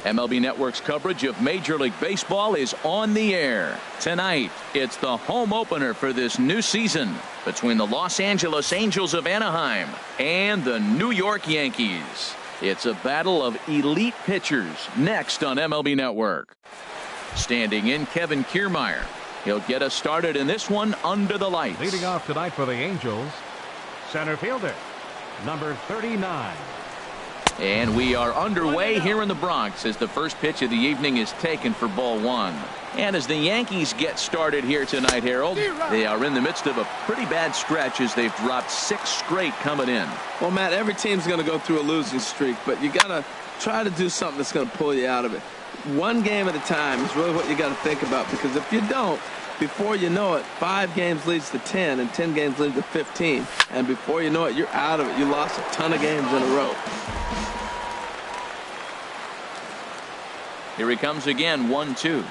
MLB Network's coverage of Major League Baseball is on the air. Tonight, it's the home opener for this new season between the Los Angeles Angels of Anaheim and the New York Yankees. It's a battle of elite pitchers next on MLB Network. Standing in, Kevin Kiermaier. He'll get us started in this one under the lights. Leading off tonight for the Angels, center fielder, number 39. And we are underway here in the Bronx as the first pitch of the evening is taken for ball one. And as the Yankees get started here tonight, Harold, they are in the midst of a pretty bad stretch as they've dropped 6 straight coming in. Well, Matt, every team's going to go through a losing streak, but you got to try to do something that's going to pull you out of it. One game at a time is really what you got to think about, because if you don't, before you know it, 5 games leads to 10 and 10 games lead to 15. And before you know it, you're out of it. You lost a ton of games in a row. Here he comes again, 1-2.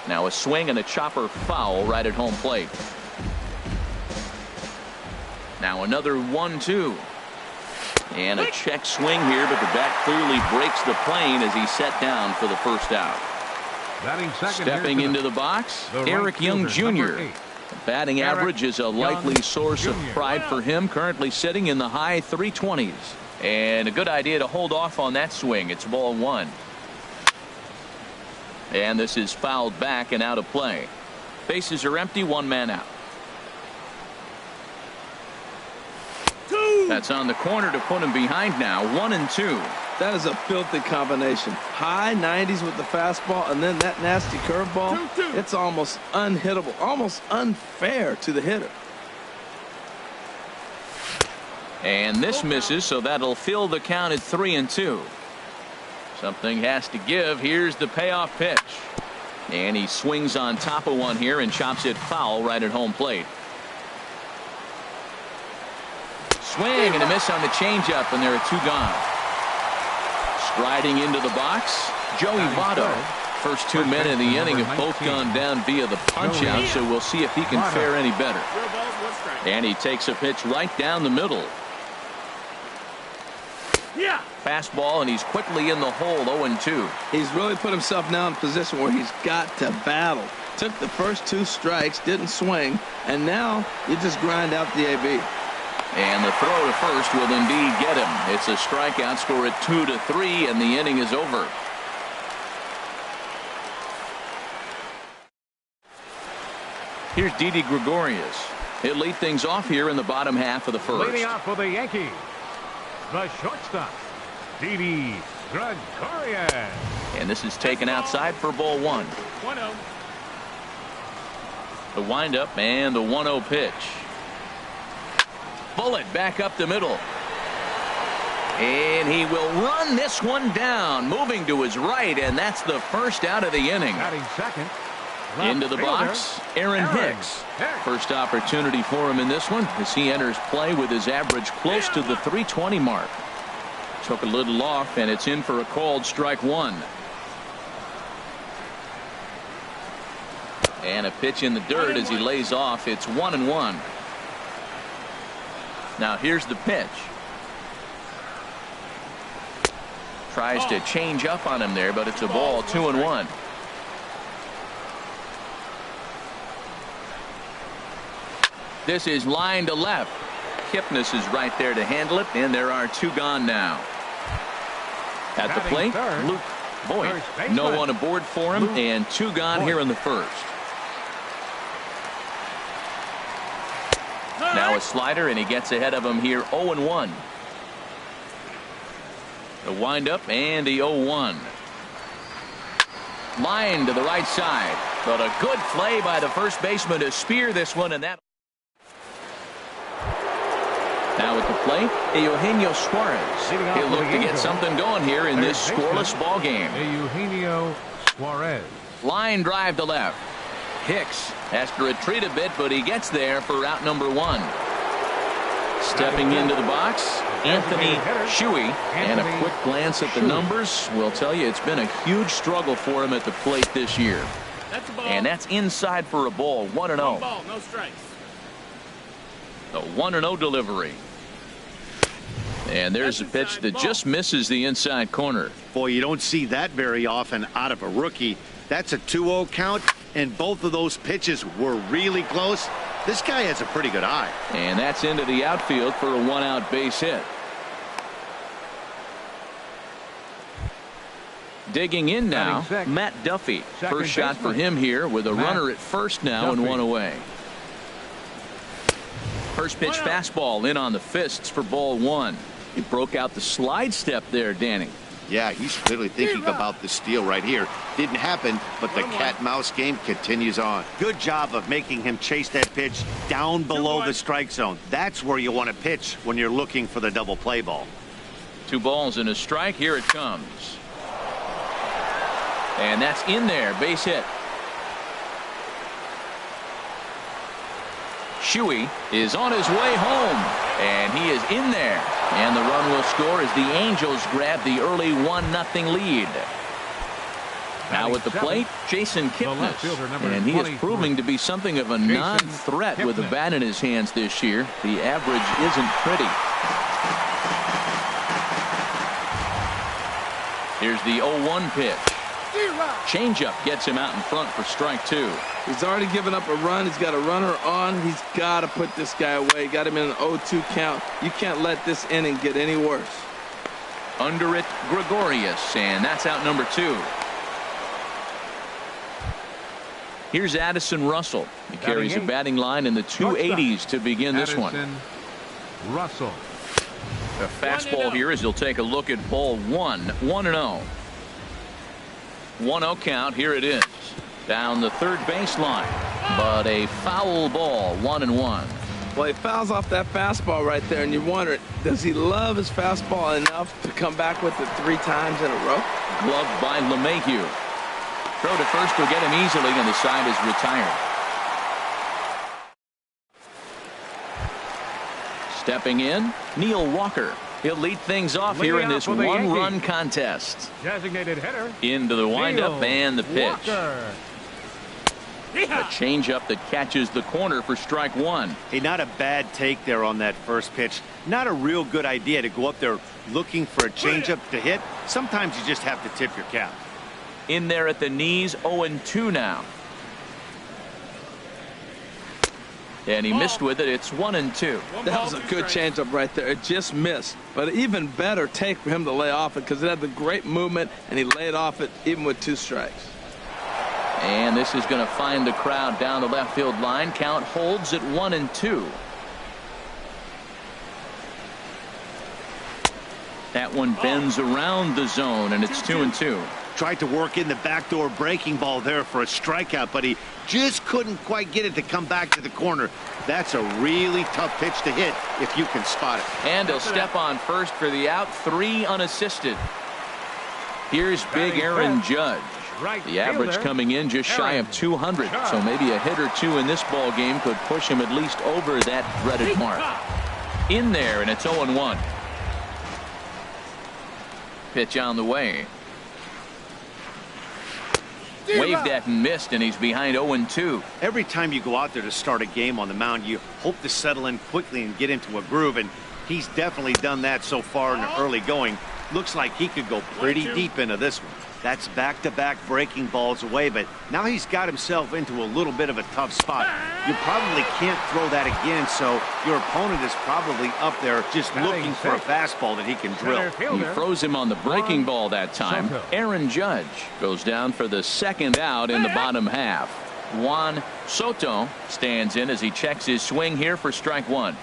Now a swing and a chopper foul right at home plate. Now another 1-2. And a check swing here, but the bat clearly breaks the plane as he's set down for the first out. Stepping into the box, Eric Young Jr. Batting average is a likely source of pride for him, currently sitting in the high 320s. And a good idea to hold off on that swing. It's ball one. And this is fouled back and out of play. Bases are empty, 1 man out. That's on the corner to put him behind now, 1-2. That is a filthy combination. High 90s with the fastball and then that nasty curveball. It's almost unhittable, almost unfair to the hitter. And this misses, so that'll fill the count at 3-2. Something has to give. Here's the payoff pitch. And he swings on top of one here and chops it foul right at home plate. Swing and a miss on the changeup, and there are 2 gone. Striding into the box, Joey Votto. First 2 men in the inning have both gone down via the punch-out, so we'll see if he can fare any better. And he takes a pitch right down the middle. Fastball, and he's quickly in the hole, 0-2. He's really put himself now in a position where he's got to battle. Took the first 2 strikes, didn't swing, and now you just grind out the AB. And the throw to first will indeed get him. It's a strikeout, score at 2-3, and the inning is over. Here's Didi Gregorius. He'll lead things off here in the bottom half of the first. Leading off for the Yankees, the shortstop, Didi Gregorius. And this is taken outside for ball 1. 1-0. The windup and the 1-0 pitch. Bullet back up the middle. And he will run this one down, moving to his right, and that's the first out of the inning. Batting second, into the box, Aaron Hicks. First opportunity for him in this one as he enters play with his average close to the 320 mark. Took a little off, and it's in for a called strike 1. And a pitch in the dirt as he lays off. It's 1-1. Now here's the pitch. Tries to change up on him there, but it's a ball, 2-1. This is line to left. Kipnis is right there to handle it, and there are 2 gone now. At the plate, Luke Voigt. No one aboard for him, and 2 gone here in the first. Now a slider, and he gets ahead of him here, 0-1. The windup and the 0-1. Line to the right side, but a good play by the first baseman to spear this one, and that. Now at the plate, Eugenio Suarez. He'll look to get something going here in this scoreless ball game. Eugenio Suarez. Line drive to left. Hicks has to retreat a bit, but he gets there for out number 1. Stepping into the box, Anthony Shuey, and a quick glance at the numbers will tell you it's been a huge struggle for him at the plate this year. And that's inside for a ball, 1-0. No strikes. The 1-0 delivery. And there's a pitch that just misses the inside corner. Boy, you don't see that very often out of a rookie. That's a 2-0 count, and both of those pitches were really close. This guy has a pretty good eye. And that's into the outfield for a one-out base hit. Digging in now, Matt Duffy. First shot for him here with a runner at first now and one away. First pitch fastball in on the fists for ball one. He broke out the slide step there, Danny. Yeah, he's clearly thinking about the steal right here. Didn't happen, but the cat-mouse game continues on. Good job of making him chase that pitch down below the strike zone. That's where you want to pitch when you're looking for the double play ball. 2 balls and a strike. Here it comes. And that's in there. Base hit. Shuey is on his way home, and he is in there. And the run will score as the Angels grab the early 1-0 lead. Now at the plate, Jason Kipnis, and he is proving to be something of a non-threat with a bat in his hands this year. The average isn't pretty. Here's the 0-1 pitch. Changeup gets him out in front for strike 2. He's already given up a run. He's got a runner on. He's got to put this guy away. Got him in an 0-2 count. You can't let this inning get any worse. Under it, Gregorius, and that's out number 2. Here's Addison Russell. He carries a batting line in the 280s to begin this one. Russell. A fastball here as he'll take a look at ball 1. 1-0. 1-0 count. Here it is. Down the third baseline. But a foul ball. 1-1. Well, he fouls off that fastball right there, and you wonder, does he love his fastball enough to come back with it 3 times in a row? Gloved by LeMahieu. Throw to first will get him easily, and the side is retired. Stepping in, Neil Walker. He'll lead things off here in this one-run contest. Designated hitter. Into the windup and the pitch. A changeup that catches the corner for strike 1. Hey, not a bad take there on that first pitch. Not a real good idea to go up there looking for a changeup to hit. Sometimes you just have to tip your cap. In there at the knees, 0-2 now. And he missed with it. It's 1-2. That was a good changeup right there. It just missed. But an even better take for him to lay off it because it had the great movement, and he laid off it even with 2 strikes. And this is going to find the crowd down the left field line. Count holds at 1-2. That one bends around the zone, and it's 2-2. Tried to work in the backdoor breaking ball there for a strikeout, but he just couldn't quite get it to come back to the corner. That's a really tough pitch to hit if you can spot it. And he'll step on first for the out. 3 unassisted. Here's big Aaron Judge. The average coming in just shy of 200. So maybe a hit or 2 in this ball game could push him at least over that dreaded mark. In there, and it's 0-1. Pitch on the way. Waved at and missed, and he's behind 0-2. Every time you go out there to start a game on the mound, you hope to settle in quickly and get into a groove, and he's definitely done that so far in the early going. Looks like he could go pretty deep into this one. That's back-to-back breaking balls away, but now he's got himself into a little bit of a tough spot. You probably can't throw that again, so your opponent is probably up there just looking for a fastball that he can drill. He froze him on the breaking ball that time. Aaron Judge goes down for the second out in the bottom half. Juan Soto stands in as he checks his swing here for strike 1.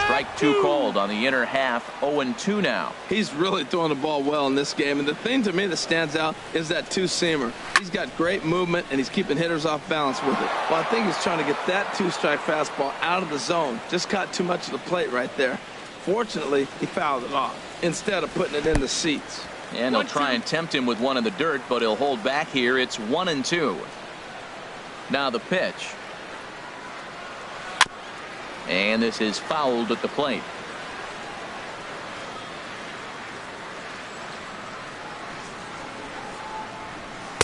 Strike 2 called on the inner half. 0-2 now. He's really throwing the ball well in this game, and the thing to me that stands out is that 2-seamer. He's got great movement, and he's keeping hitters off balance with it. Well, I think he's trying to get that 2-strike fastball out of the zone. Just caught too much of the plate right there. Fortunately, he fouled it off instead of putting it in the seats. And he'll try and tempt him with one in the dirt, but he'll hold back here. It's 1-2. Now the pitch. And this is fouled at the plate.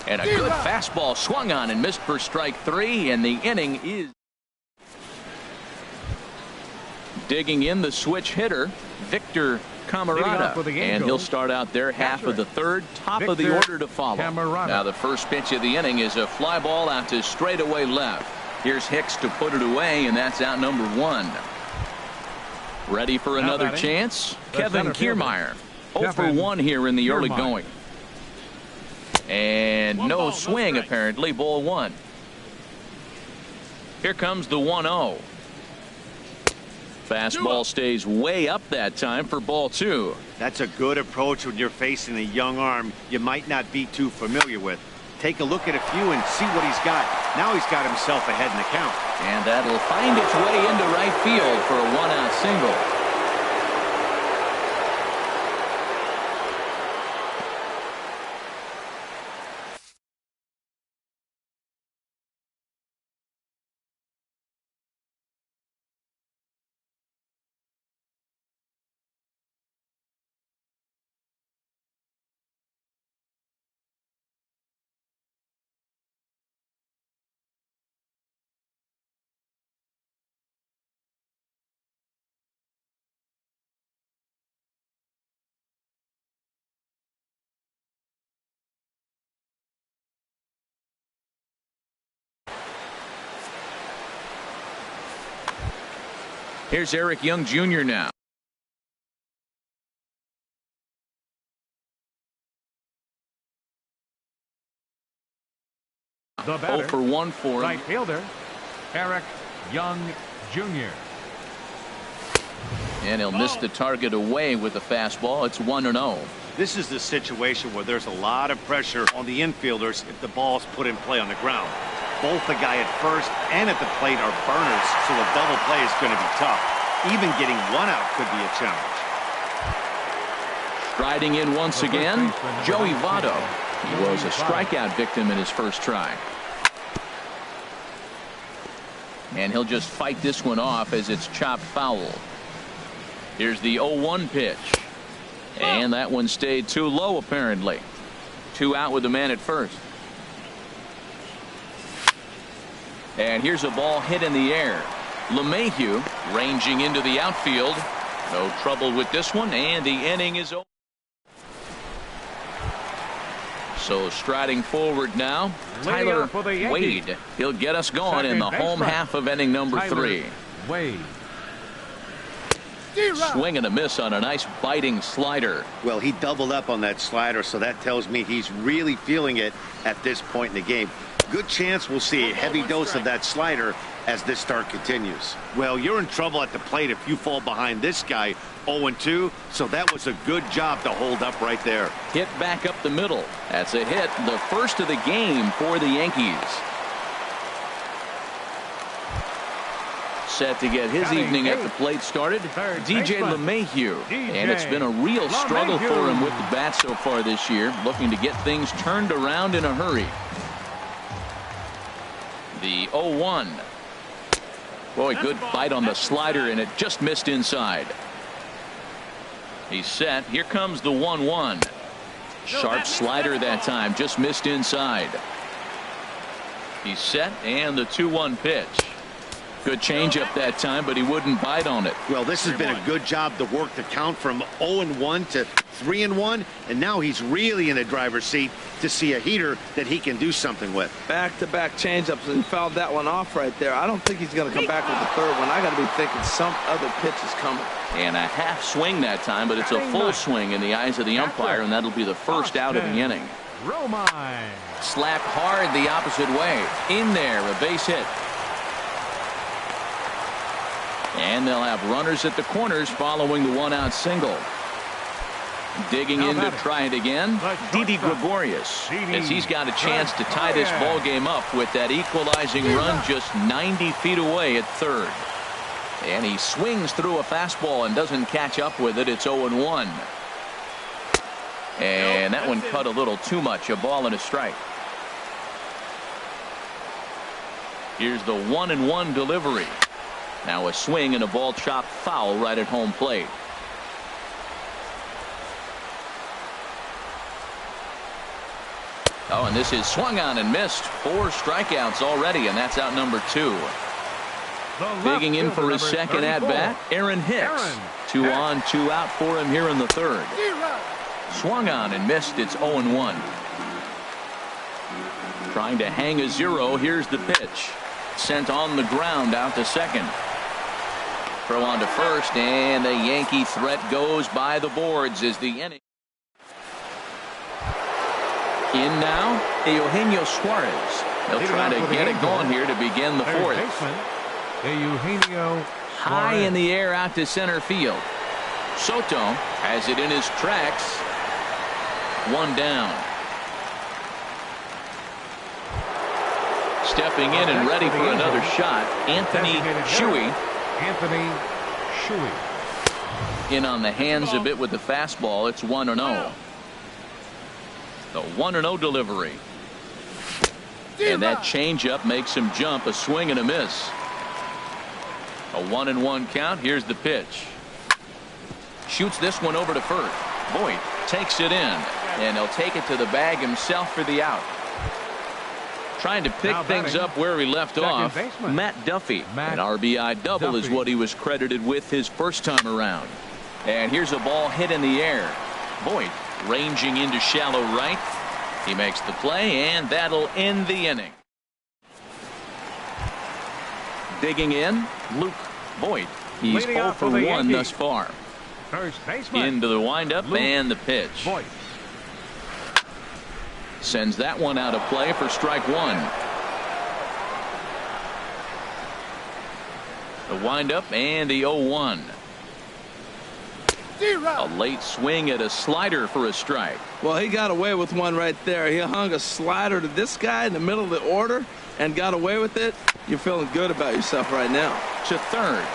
And a good fastball swung on and missed for strike 3, and the inning is Digging in the switch hitter, Victor Camarada, and he'll start out there half of the third, top of the order to follow. Now the first pitch of the inning is a fly ball out to straightaway left. Here's Hicks to put it away, and that's out number 1. Ready for another chance? Kevin Kiermaier. 0 for 1 here in the early going. And no swing apparently, ball 1. Here comes the 1-0. Fastball stays way up that time for ball 2. That's a good approach when you're facing a young arm you might not be too familiar with. Take a look at a few and see what he's got. Now he's got himself ahead in the count. And that'll find its way into right field for a 1-out single. Here's Eric Young Jr. now. The batter, 0 for 1 for him. Right fielder, Eric Young Jr. And he'll miss the target away with the fastball. It's 1-0. This is the situation where there's a lot of pressure on the infielders if the ball's put in play on the ground. Both the guy at first and at the plate are burners, so a double play is going to be tough. Even getting 1 out could be a challenge. Striding in once again, Joey Votto. He was a strikeout victim in his first try. And he'll just fight this one off as it's chopped foul. Here's the 0-1 pitch. And that one stayed too low apparently. 2 out with the man at first. And here's a ball hit in the air. LeMahieu ranging into the outfield. No trouble with this one, and the inning is over. So striding forward now, Tyler Wade. He'll get us going in the home half of inning number 3. Wade. Swing and a miss on a nice biting slider. Well, he doubled up on that slider, so that tells me he's really feeling it at this point in the game. Good chance we'll see a heavy dose of that slider as this start continues. Well, you're in trouble at the plate if you fall behind this guy 0-2, so that was a good job to hold up right there. Hit back up the middle. That's a hit, the first of the game for the Yankees. Set to get his evening at the plate started, DJ LeMahieu. And it's been a real struggle for him with the bat so far this year, looking to get things turned around in a hurry. The 0-1. Boy, good bite on the slider, and it just missed inside. He's set. Here comes the 1-1. Sharp slider that time, just missed inside. He's set, and the 2-1 pitch. Good changeup that time, but he wouldn't bite on it. Well, this has been a good job to work the count from 0-1 to 3-1, and now he's really in the driver's seat to see a heater that he can do something with. Back-to-back changeups, and fouled that one off right there. I don't think he's going to come back with the third one. I got to be thinking some other pitch is coming. And a half swing that time, but it's a full swing in the eyes of the umpire, and that'll be the first out of the inning. Slapped hard the opposite way. In there, a base hit. And they'll have runners at the corners following the 1-out single. Digging in to try it again, Didi Gregorius, as he's got a chance to tie this ball game up with that equalizing run just 90 feet away at third. And he swings through a fastball and doesn't catch up with it. It's 0-1. And that one cut a little too much, a ball and a strike. Here's the 1-1 delivery. Now a swing and a ball chopped foul right at home plate. Oh, and this is swung on and missed. 4 strikeouts already, and that's out number 2. Digging in for his second at-bat, Aaron Hicks. 2 on, 2 out for him here in the third. Swung on and missed. It's 0-1. Trying to hang a 0. Here's the pitch. Sent on the ground out to second. Throw on to first, and the Yankee threat goes by the boards as the inning. In now, Eugenio Suarez. They'll try to get it going here to begin the fourth. High in the air out to center field. Soto has it in his tracks. 1 down. Stepping in and ready for another shot, Anthony Shuey. In on the hands a bit with the fastball. It's 1-0. The 1-0 delivery. And that changeup makes him jump. A swing and a miss. A 1-1 count. Here's the pitch. Shoots this one over to first. Voit takes it in, and he'll take it to the bag himself for the out. Trying to pick things up where he left off. Matt Duffy. An RBI double is what he was credited with his first time around. And here's a ball hit in the air. Voit ranging into shallow right. He makes the play, and that'll end the inning. Digging in, Luke Voit. He's 0 for 1 thus far. Into the windup and the pitch. Sends that one out of play for strike 1. The windup and the 0-1. A late swing at a slider for a strike. Well, he got away with one right there. He hung a slider to this guy in the middle of the order and got away with it. You're feeling good about yourself right now. To third.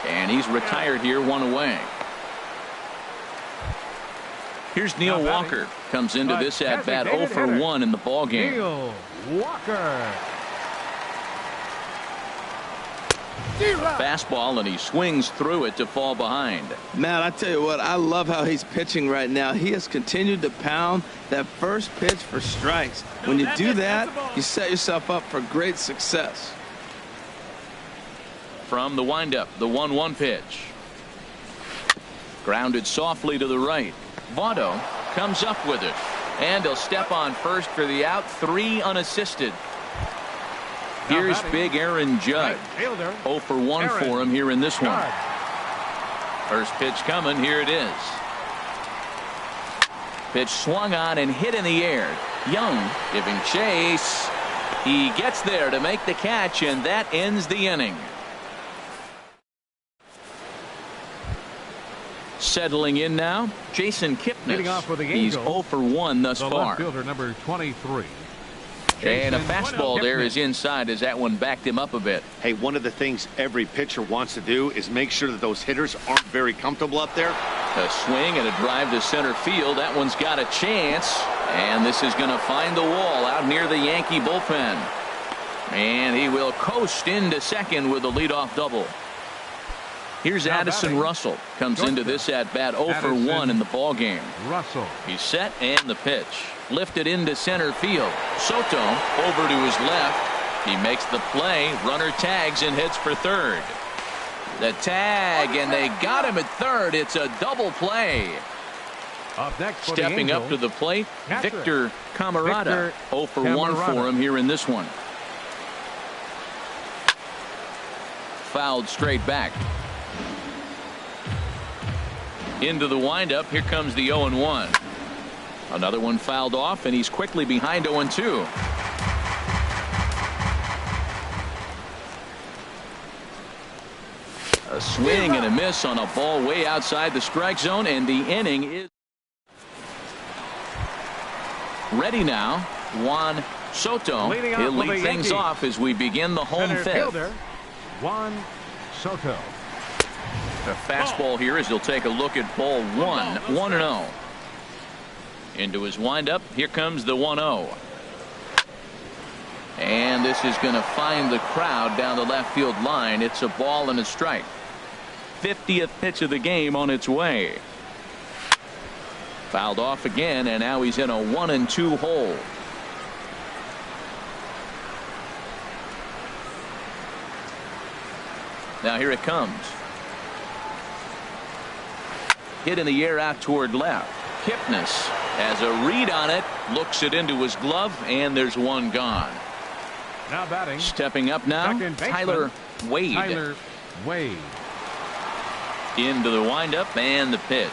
And he's retired here, 1 away. Here's Neil Walker. Comes into this at bat 0 for 1 in the ball game. Neil Walker. Fastball, and he swings through it to fall behind. Matt, I tell you what, I love how he's pitching right now. He has continued to pound that first pitch for strikes. When you do that, you set yourself up for great success. From the windup, the 1-1 pitch. Grounded softly to the right. Votto comes up with it, and he'll step on first for the out. 3 unassisted. Here's big Aaron Judge. 0 for 1 for him here in this one. First pitch coming. Here it is. Pitch swung on and hit in the air. Young giving chase. He gets there to make the catch, and that ends the inning. Settling in now, Jason Kipnis. He's 0 for 1 thus far. Fielder number 23. And a fastball there is inside as that one backed him up a bit. Hey, one of the things every pitcher wants to do is make sure that those hitters aren't very comfortable up there. A swing and a drive to center field. That one's got a chance. And this is going to find the wall out near the Yankee bullpen. And he will coast into second with a leadoff double. Here's Addison Russell. Comes into this at bat 0 for 1 in the ball game. Russell. He's set, and the pitch. Lifted into center field. Soto over to his left. He makes the play. Runner tags and hits for third. The tag, and they got him at third. It's a double play. Up next for Stepping up to the plate, Victor Camarada. 0 for 1 for him here in this one. Fouled straight back. Into the windup. Here comes the 0-1. Another one fouled off, and he's quickly behind 0-2. A swing and a miss on a ball way outside the strike zone, and the inning is ready now. Juan Soto. He'll lead things off as we begin the home fifth. Juan Soto. The fastball here as he'll take a look at ball 1. 1-0. Into his windup. Here comes the 1-0. And this is going to find the crowd down the left field line. It's a ball and a strike. 50th pitch of the game on its way. Fouled off again, and now he's in a 1-2 hole. Now here it comes. Hit in the air out toward left. Kipnis has a read on it, looks it into his glove, and there's one gone. Now batting. Stepping up now, Tyler Wade. Tyler Wade. Into the windup and the pitch.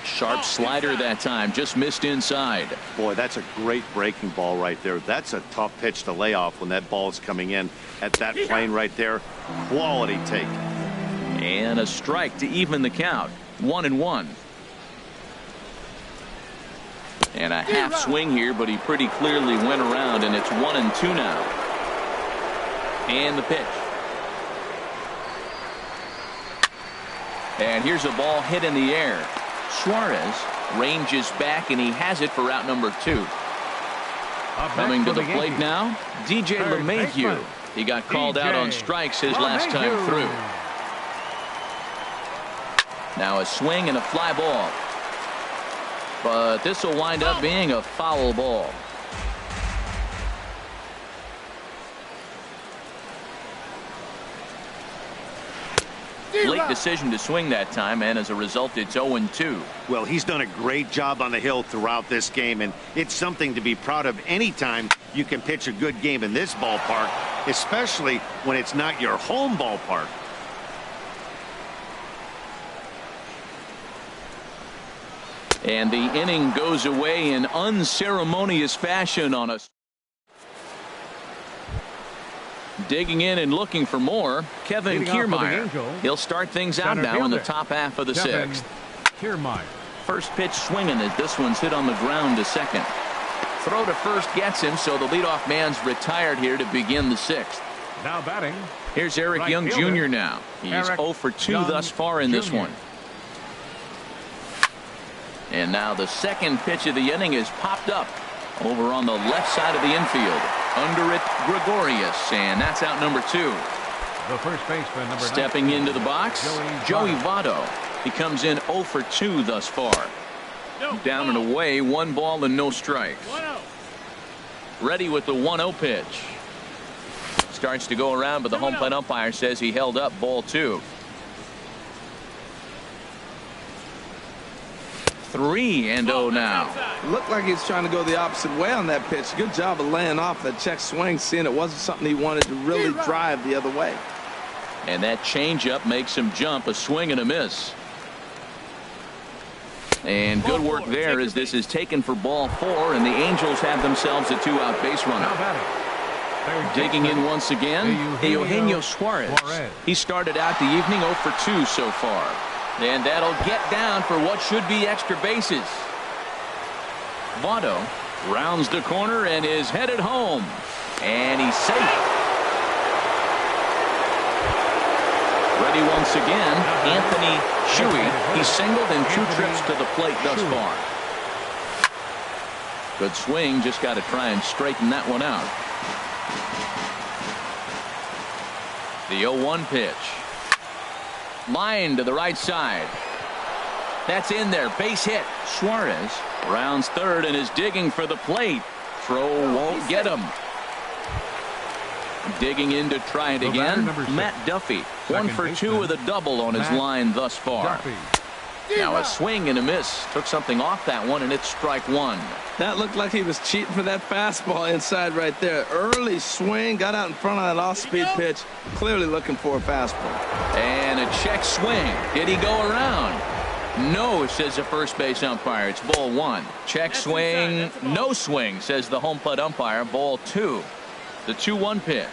Sharp slider that time, just missed inside. Boy, that's a great breaking ball right there. That's a tough pitch to lay off when that ball is coming in at that plane right there. Quality take. And a strike to even the count. 1-1. And a half swing here, but he pretty clearly went around, and it's 1-2 now. And the pitch. And here's a ball hit in the air. Suarez ranges back, and he has it for out number 2. Coming to the plate now, DJ LeMahieu. He got called out on strikes his last time through. Now a swing and a fly ball. But this will wind up being a foul ball. Late decision to swing that time, and as a result, it's 0-2. Well, he's done a great job on the hill throughout this game, and it's something to be proud of anytime you can pitch a good game in this ballpark, especially when it's not your home ballpark. And the inning goes away in unceremonious fashion on us. Digging in and looking for more, Kevin Kiermaier. He'll start things out now in the top half of the 6th. Kiermaier. First pitch swinging as this one's hit on the ground to second. Throw to first gets him, so the leadoff man's retired here to begin the 6th. Now batting. Here's Eric Right Young fielder. Jr. now. He's Eric 0 for 2 Young thus far in this Jr. one. And now the second pitch of the inning is popped up over on the left side of the infield. Under it, Gregorius, and that's out number 2. The first baseman, number Stepping 19, into the box, Joey Votto. He comes in 0 for 2 thus far. Down and away, 1 ball and no strikes. Ready with the 1-0 pitch. Starts to go around, but the home plate umpire says he held up ball 2. 3-0 now. Looked like he was trying to go the opposite way on that pitch. Good job of laying off that check swing, seeing it wasn't something he wanted to really drive the other way. And that changeup makes him jump, a swing and a miss. And good work there as this is taken for ball 4, and the Angels have themselves a 2-out base runner. Digging in once again, Eugenio Suarez. He started out the evening 0 for 2 so far. And that'll get down for what should be extra bases. Votto rounds the corner and is headed home. And he's safe. Ready once again, Anthony Shuey. He's singled in 2 trips to the plate thus far. Good swing, just got to try and straighten that one out. The 0-1 pitch. Line to the right side. That's in there. Base hit. Suarez rounds third and is digging for the plate. Throw won't get him. Digging in to try it again. Matt Duffy. 1 for 2 with a double on his line thus far. Now a swing and a miss. Took something off that one, and it's strike 1. That looked like he was cheating for that fastball inside right there. Early swing, got out in front of that off-speed pitch. Clearly looking for a fastball. And a check swing. Did he go around? No, says the first base umpire. It's ball 1. Check swing. No swing, says the home plate umpire. Ball 2. The 2-1 pitch.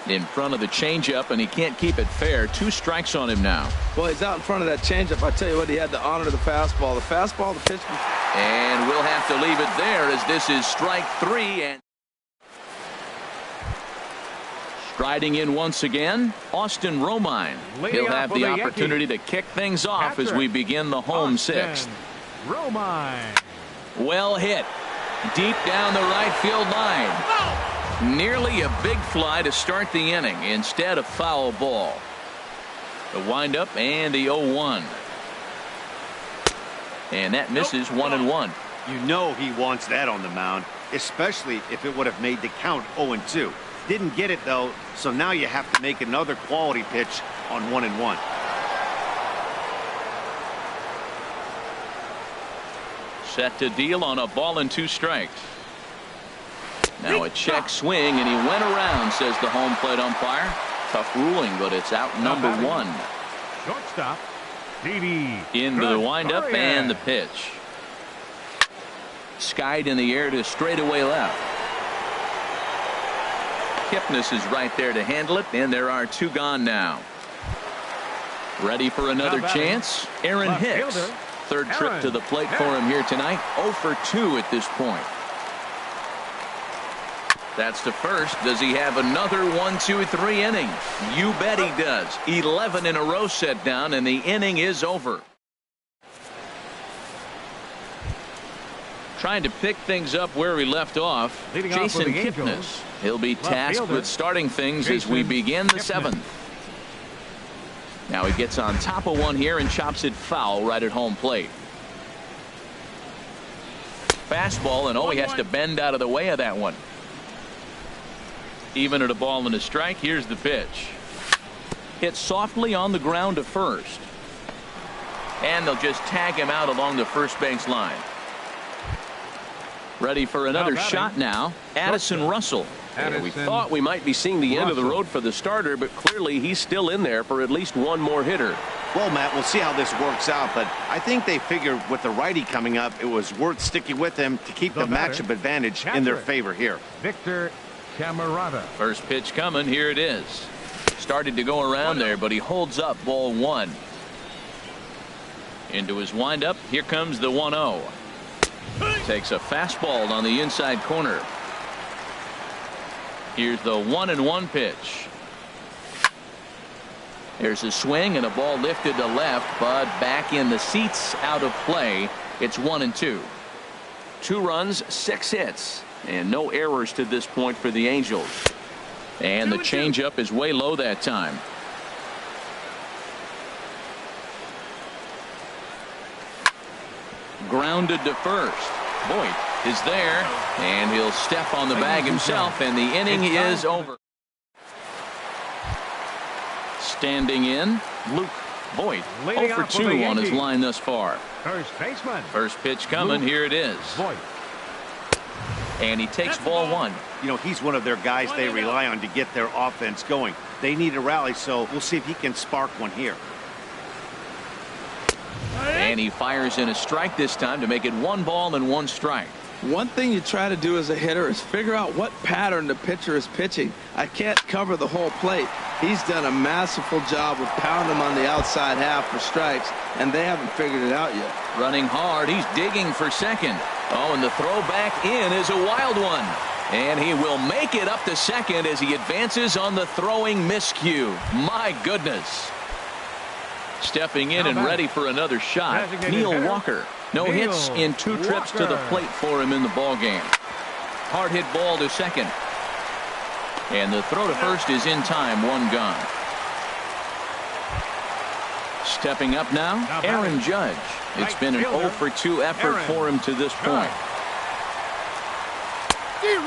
In front of the changeup, and he can't keep it fair. 2 strikes on him now. Well, he's out in front of that changeup. I tell you what, he had to honor the fastball. The fastball, the pitch. And we'll have to leave it there as this is strike 3. And striding in once again, Austin Romine. He'll have the opportunity to kick things off as we begin the home 6th. Romine. Well hit. Deep down the right field line. Nearly a big fly to start the inning. Instead, a foul ball. The windup and the 0-1. And that misses 1-1. You know he wants that on the mound, especially if it would have made the count 0-2. Didn't get it, though, so now you have to make another quality pitch on 1-1. Set to deal on a ball and 2 strikes. Now a check swing, and he went around, says the home plate umpire. Tough ruling, but it's out number 1. Shortstop, D.B. Into the windup and the pitch. Skied in the air to straightaway left. Kipnis is right there to handle it, and there are 2 gone now. Ready for another chance? Aaron Hicks. Third trip to the plate for him here tonight. 0 for 2 at this point. That's to first. Does he have another 1, 2, 3 inning? You bet he does. 11 in a row set down, and the inning is over. Trying to pick things up where we left off. Jason Kipnis. He'll be tasked with starting things as we begin the 7th. Now he gets on top of one here and chops it foul right at home plate. Fastball, and he has to bend out of the way of that one. Even at a ball and a strike, here's the pitch. Hit softly on the ground to first. And they'll just tag him out along the first base line. Ready for another shot now. Addison Russell. We thought we might be seeing the end of the road for the starter, but clearly he's still in there for at least one more hitter. Well, Matt, we'll see how this works out, but I think they figured with the righty coming up, it was worth sticking with him to keep the matchup advantage in their favor here. Victor Camarada. First pitch coming. Here it is. Started to go around there, but he holds up ball 1. Into his windup. Here comes the 1-0. Takes a fastball on the inside corner. Here's the 1-1 pitch. There's a swing and a ball lifted to left, but back in the seats, out of play. It's 1-2. 2 runs, 6 hits, and no errors to this point for the Angels. And the changeup is way low that time. Grounded to first. Boyd is there, and he'll step on the bag himself, and the inning is over. Standing in, Luke Boyd. 0 for 2 on his line thus far. First baseman. First pitch coming. Here it is. Boyd. And he takes ball 1. You know, he's one of their guys they rely on to get their offense going. They need a rally, so we'll see if he can spark one here. And he fires in a strike this time to make it 1 ball and 1 strike. One thing you try to do as a hitter is figure out what pattern the pitcher is pitching. I can't cover the whole plate. He's done a masterful job of pounding him on the outside half for strikes, and they haven't figured it out yet. Running hard. He's digging for second. And the throw back in is a wild one. And he will make it up to second as he advances on the throwing miscue. My goodness. Stepping in and ready for another shot, Neil Walker. No hits in 2 trips to the plate for him in the ball game. Hard hit ball to second. And the throw to first is in time. 1 gone. Stepping up now, Aaron Judge. It's been an 0 for 2 effort for him to this point.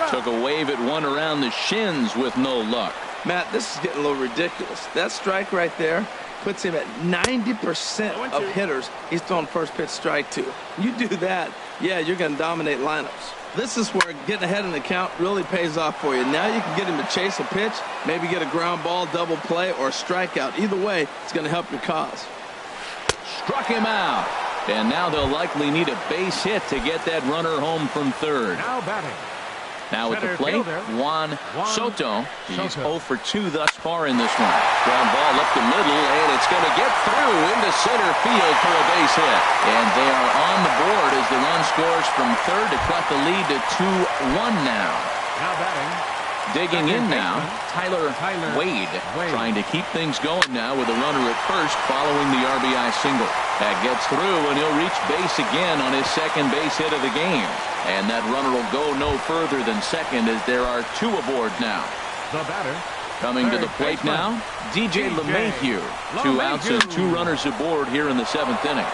Took a wave at one around the shins with no luck. Matt, this is getting a little ridiculous. That strike right there puts him at 90% of hitters he's thrown first pitch strike to. You do that, yeah, you're going to dominate lineups. This is where getting ahead in the count really pays off for you. Now you can get him to chase a pitch, maybe get a ground ball, double play, or a strikeout. Either way, it's going to help your cause. Struck him out. And now they'll likely need a base hit to get that runner home from third. Now batting. Now at the plate, Juan Soto. He's 0 for 2 thus far in this one. Ground ball up the middle, and it's going to get through into center field for a base hit. And they are on the board as the run scores from third to cut the lead to 2-1 now. Now batting. Digging in now, Tyler Wade, trying to keep things going now with a runner at first following the RBI single. That gets through, and he'll reach base again on his second base hit of the game. And that runner will go no further than second as there are 2 aboard now. The batter. Coming to the plate now, DJ LeMahieu. 2 outs and 2 runners aboard here in the 7th inning.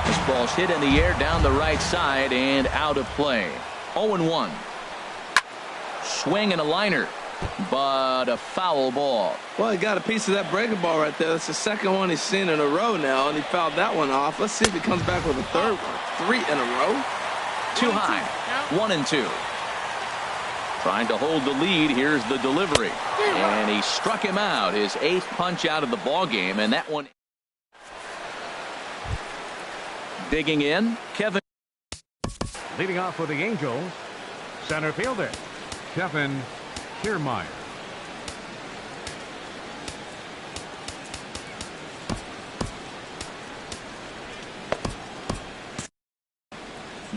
This ball's hit in the air down the right side and out of play. 0-1. Swing and a liner. But a foul ball. Well, he got a piece of that breaking ball right there. That's the second one he's seen in a row now, and he fouled that one off. Let's see if he comes back with a third one. 3 in a row. Too high. 1-2. Trying to hold the lead. Here's the delivery. And he struck him out. His 8th punch out of the ball game, and that one. Digging in, Kevin. Leading off for the Angels, center fielder, Kevin Kiermaier.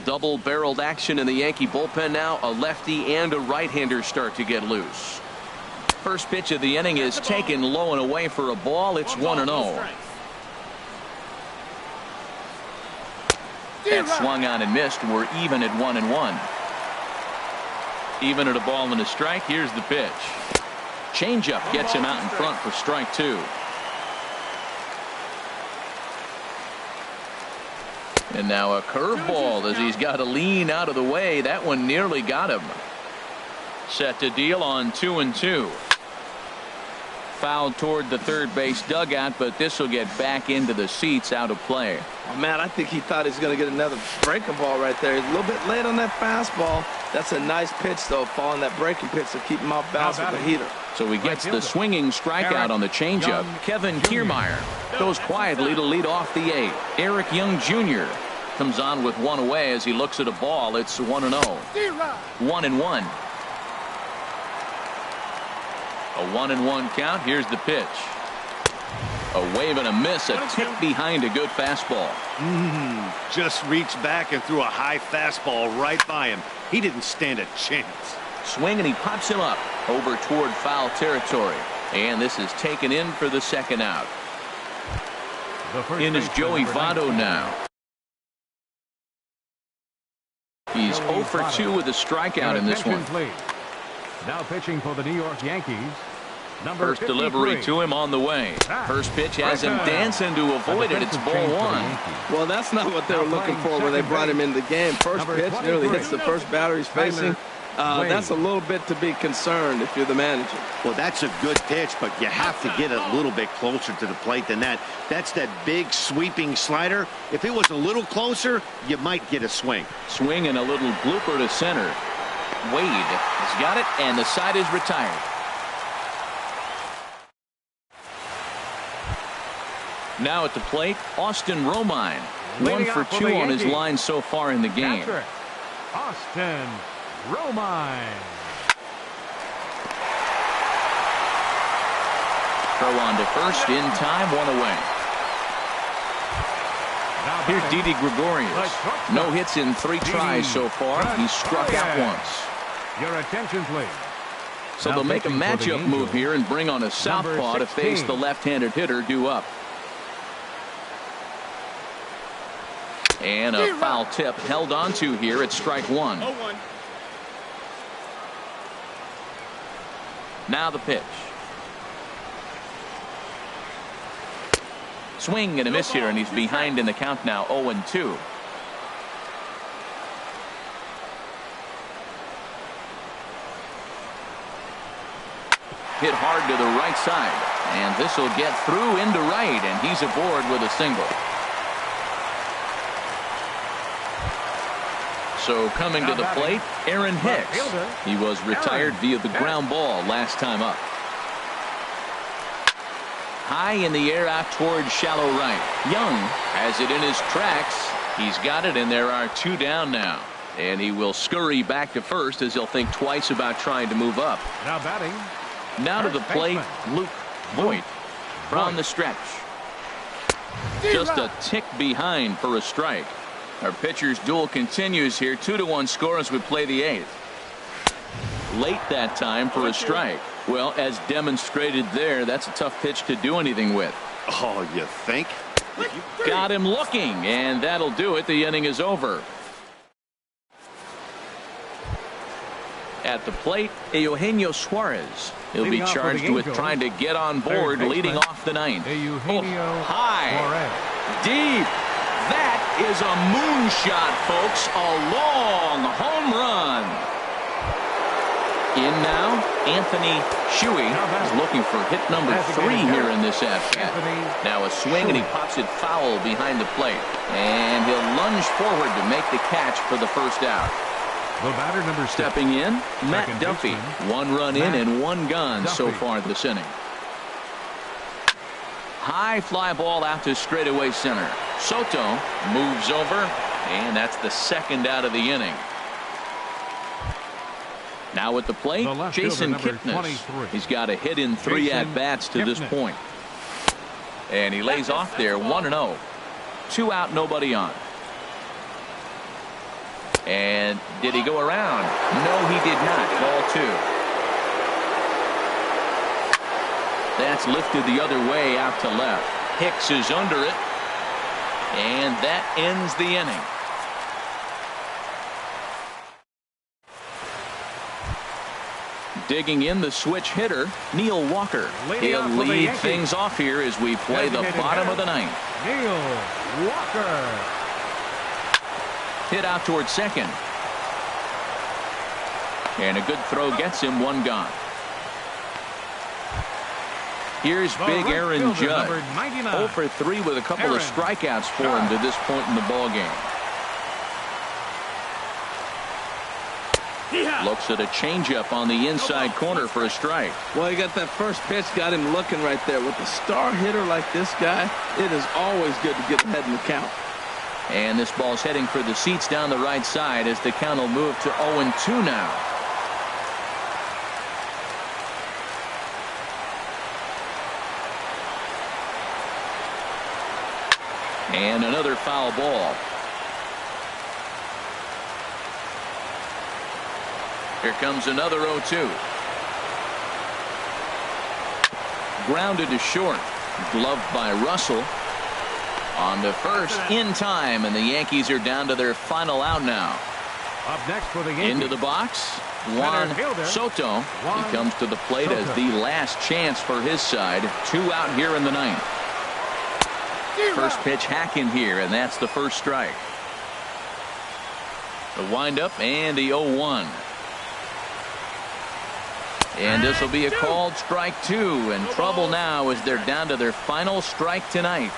Double-barreled action in the Yankee bullpen now. A lefty and a right-hander start to get loose. First pitch of the inning is taken low and away for a ball. It's 1-0. That swung on and missed. We're even at 1-1. Even at a ball and a strike. Here's the pitch. Changeup gets him out in front for strike 2. And now a curveball as he's got to lean out of the way. That one nearly got him. Set to deal on 2-2. Fouled toward the third base dugout, but this will get back into the seats, out of play. Oh, man, I think he thought he was going to get another breaking ball right there. He's a little bit late on that fastball. That's a nice pitch, though, following that breaking pitch to keep him off balance with the heater. So he gets the swinging strikeout on the changeup. Kevin Kiermaier goes quietly to lead off the 8th. Eric Young Jr. comes on with one away as he looks at a ball. It's 1-0. 1-1. A 1-1 count. Here's the pitch. A wave and a miss. A tick behind a good fastball. Just reached back and threw a high fastball right by him. He didn't stand a chance. Swing and he pops him up over toward foul territory. And this is taken in for the second out. In is Joey Votto now. He's 0 for 2 with a strikeout in this one. Now pitching for the New York Yankees. First delivery to him on the way. First pitch has him dancing to avoid it. It's ball 1. Well, that's not what they were looking for when they brought him into the game. First pitch nearly hits the first batter he's facing. That's a little bit to be concerned if you're the manager. Well, that's a good pitch, but you have to get a little bit closer to the plate than that. That's that big sweeping slider. If it was a little closer, you might get a swing. Swing and a little blooper to center. Wade has got it, and the side is retired. Now at the plate, Austin Romine. 1 for 2 on his line so far in the game. Austin Romine. Throw on to first in time, 1 away. Here's Didi Gregorius. No hits in 3 tries so far. He's struck out once. Your attention, please. So they'll make a matchup move here and bring on a southpaw to face the left-handed hitter due up. And a foul tip held onto here at strike 1. Now the pitch. Swing and a miss here, and he's behind in the count now, 0-2. Hit hard to the right side, and this will get through into right, and he's aboard with a single. So coming to the plate, Aaron Hicks. He was retired via the ground ball last time up. High in the air out toward shallow right. Young has it in his tracks. He's got it, and there are 2 down now. And he will scurry back to first as he'll think twice about trying to move up. Now batting. Now to the plate, Luke Voit from the stretch. Just a tick behind for a strike. Our pitcher's duel continues here. 2-1 score as we play the 8th. Late that time for a strike. Well, as demonstrated there, that's a tough pitch to do anything with. Oh, you think? Got him looking, and that'll do it. The inning is over. At the plate, Eugenio Suarez. He'll be charged with trying to get on board, leading off the 9th. High, deep. That is a moonshot, folks. A long home run. In now, Anthony Shuey is looking for hit number 3 here in this at-bat. Now a swing, and he pops it foul behind the plate. And he'll lunge forward to make the catch for the first out. The batter number 6. Stepping in, Matt Duffy. baseman, 1 run in and 1 gone Duffy. so far this inning. High fly ball out to straightaway center. Soto moves over, and that's the second out of the inning. Now at the plate, The left Jason fielder, number Kipnis. 23. He's got a hit in 3 Jason at-bats to this Kipnis. point. And he lays off there 1-0. 2 out, nobody on. And did he go around? No, he did not. Ball 2. That's lifted the other way out to left. Hicks is under it. And that ends the inning. Digging in, the switch hitter, Neil Walker. He'll lead things off here as we play the bottom of the 9th. Neil Walker. Hit out towards second. And a good throw gets him 1 gone. Here's big Aaron Judd. 0 for 3 with a couple of strikeouts for him to this point in the ballgame. Looks at a changeup on the inside corner for a strike. Well, he got that first pitch, got him looking right there. With a star hitter like this guy, it is always good to get ahead in the count. And this ball's heading for the seats down the right side as the count will move to 0-2 now. And another foul ball. Here comes another 0-2. Grounded to short. Gloved by Russell. On to first in time, and the Yankees are down to their final out now. Up next for the Yankees. Into the box, Juan Soto. He comes to the plate as the last chance for his side. 2 out here in the 9th. First pitch hacking here, and that's the first strike. The windup and the 0-1. And this will be a called strike 2, and trouble now as they're down to their final strike tonight.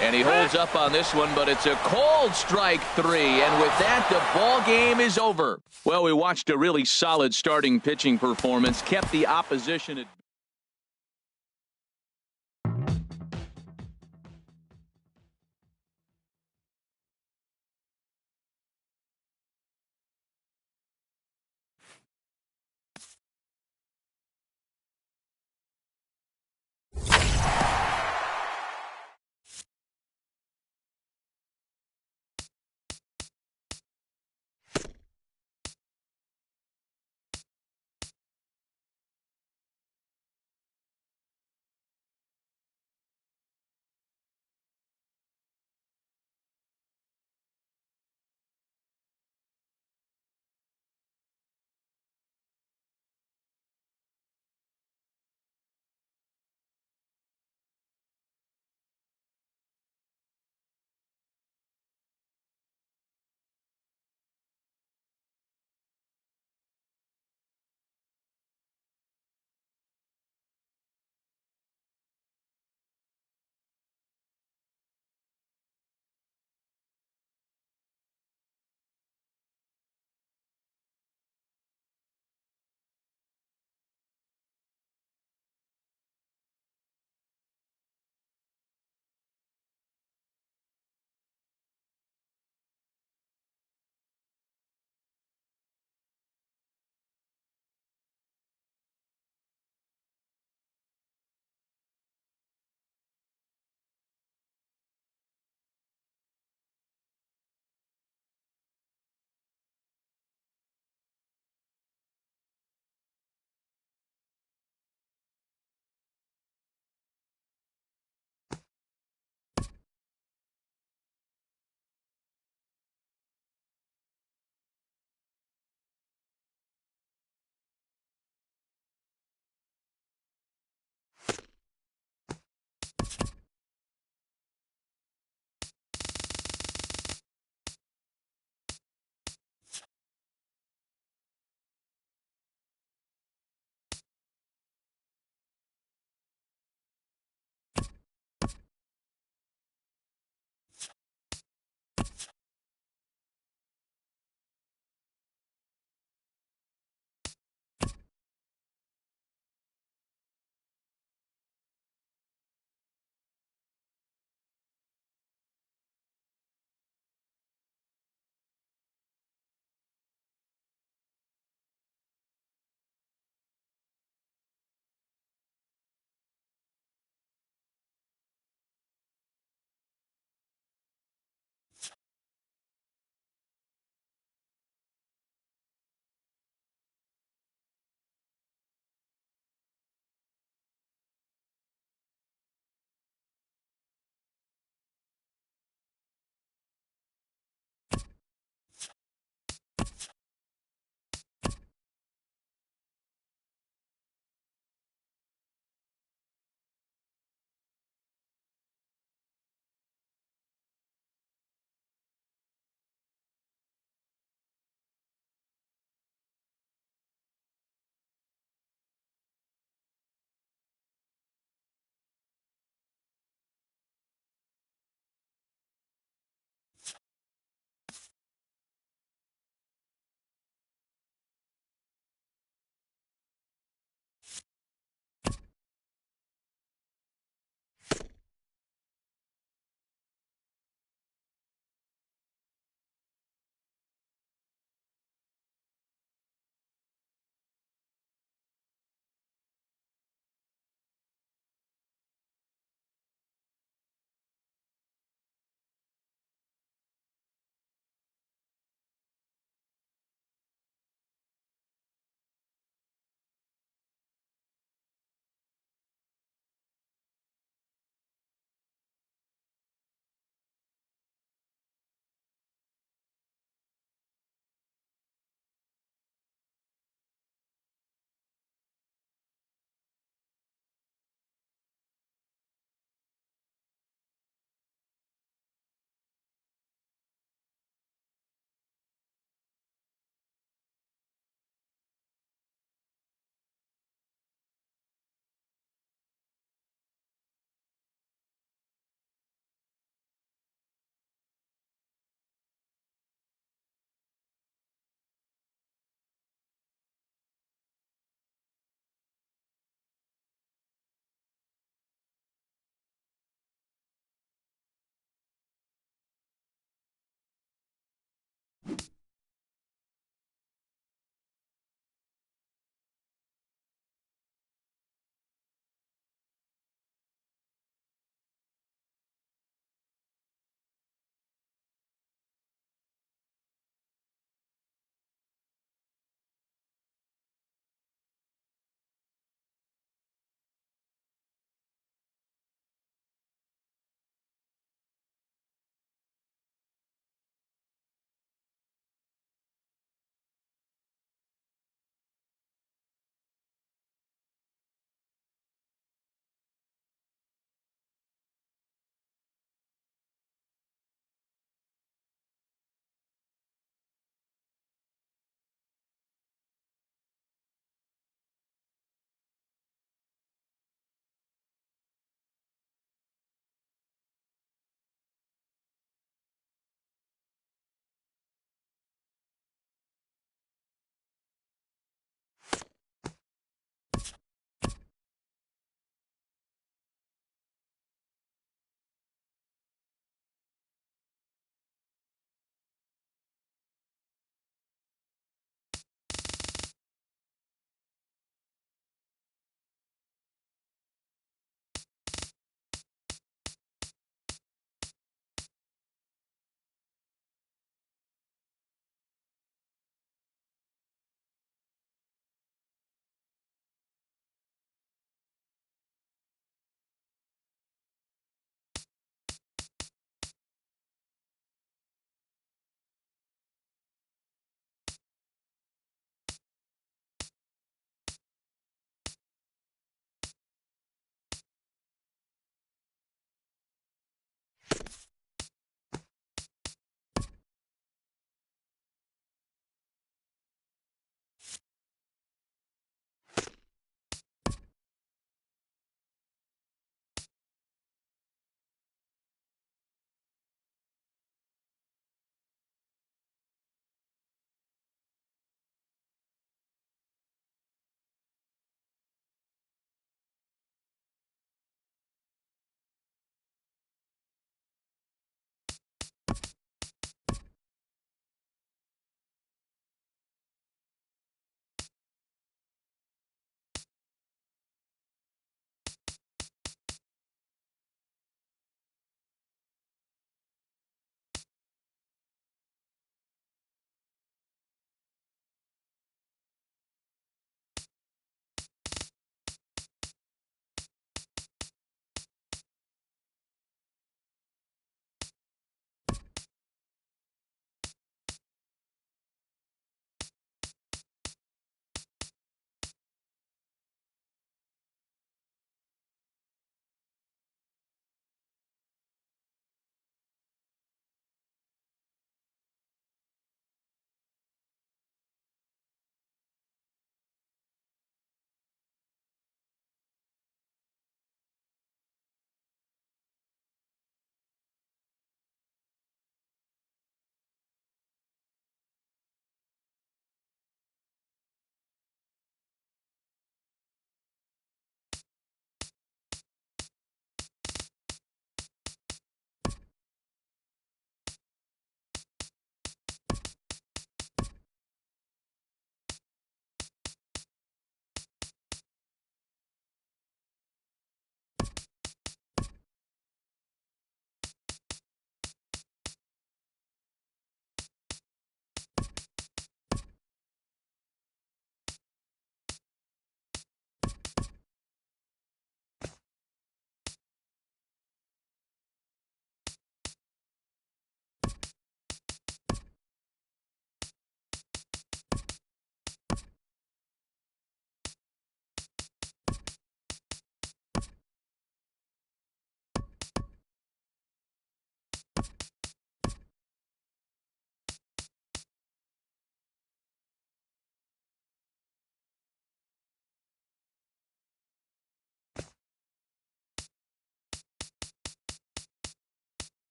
And he holds up on this one, but it's a called strike 3. And with that, the ball game is over. Well, we watched a really solid starting pitching performance, kept the opposition at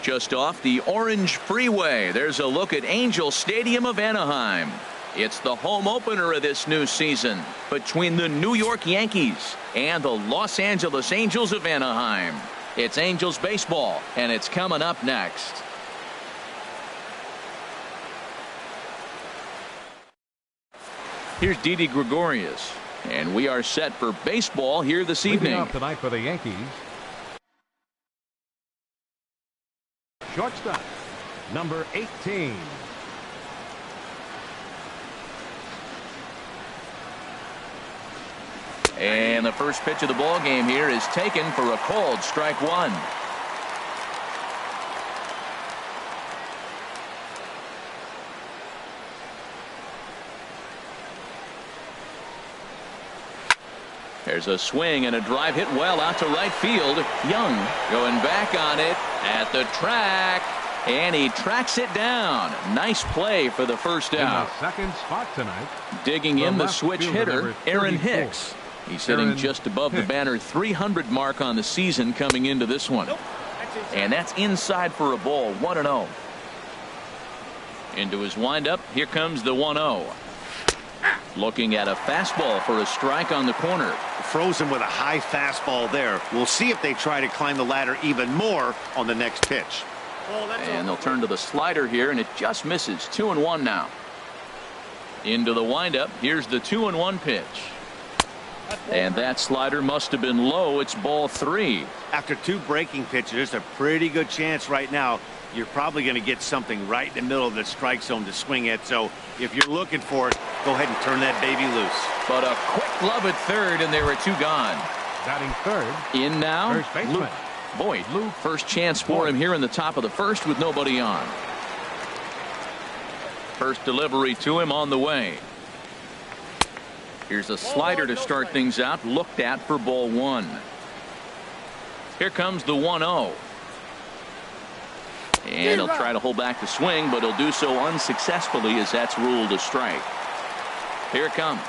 Just off the Orange Freeway, there's a look at Angel Stadium of Anaheim. It's the home opener of this new season between the New York Yankees and the Los Angeles Angels of Anaheim. It's Angels baseball, and it's coming up next. Here's Didi Gregorius, and we are set for baseball here this evening. Leading off tonight for the Yankees, shortstop, number 18. And the first pitch of the ball game here is taken for a called strike one. There's a swing and a drive hit well out to right field. Young going back on it at the track, and he tracks it down. Nice play for the first out. In the second spot tonight, digging in the left switch fielder, hitter, number Aaron 34. Hicks. He's sitting just above the banner 300 mark on the season coming into this one. And that's inside for a ball, 1-0. Into his windup, here comes the 1-0. Looking at a fastball for a strike on the corner. Frozen with a high fastball there. We'll see if they try to climb the ladder even more on the next pitch. And they'll turn to the slider here, and it just misses. 2-1 now. Into the windup, here's the 2-1 pitch. And that slider must have been low. It's ball 3. After 2 breaking pitches, there's a pretty good chance right now you're probably going to get something right in the middle of the strike zone to swing at. So if you're looking for it, go ahead and turn that baby loose. But a quick glove at third, and there are 2 gone. Batting third, in now, first baseman Luke Boyd. First chance for him here in the top of the first with nobody on. First delivery to him on the way. Here's a slider to start things out, looked at for ball 1. Here comes the 1-0. And he'll try to hold back the swing, but he'll do so unsuccessfully as that's ruled a strike. Here it comes.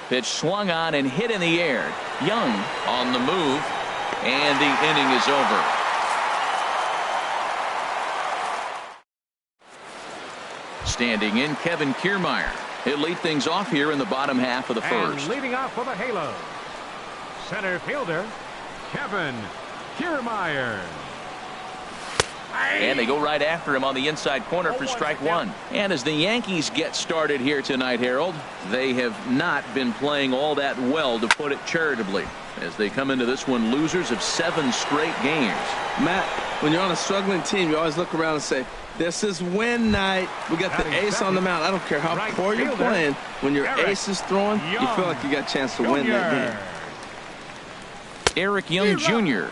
Pitch swung on and hit in the air. Young on the move, and the inning is over. Standing in, Kevin Kiermaier. He'll lead things off here in the bottom half of the first. And leading off for the Halos, center fielder Kevin Kiermaier. And they go right after him on the inside corner for strike 1. And as the Yankees get started here tonight, Harold, they have not been playing all that well, to put it charitably, as they come into this one losers of 7 straight games. Matt, when you're on a struggling team, you always look around and say, this is win night. We got the ace on the mound. I don't care how poor you're playing. When your ace is throwing, you feel like you got a chance to win that game. Eric Young Jr.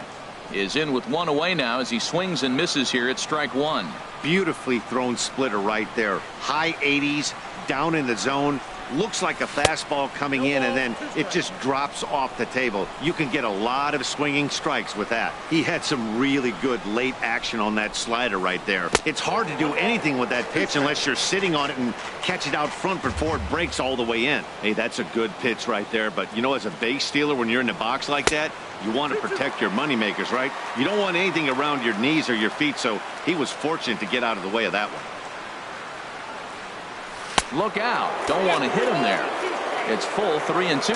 is in with 1 away now as he swings and misses here at strike 1. Beautifully thrown splitter right there. High 80s, down in the zone. Looks like a fastball coming in, and then it just drops off the table. You can get a lot of swinging strikes with that. He had some really good late action on that slider right there. It's hard to do anything with that pitch unless you're sitting on it and catch it out front before it breaks all the way in. Hey, that's a good pitch right there. But, you know, as a base stealer, when you're in the box like that, you want to protect your moneymakers, right? You don't want anything around your knees or your feet, so he was fortunate to get out of the way of that one. Look out. Don't want to hit him there. It's full 3-2.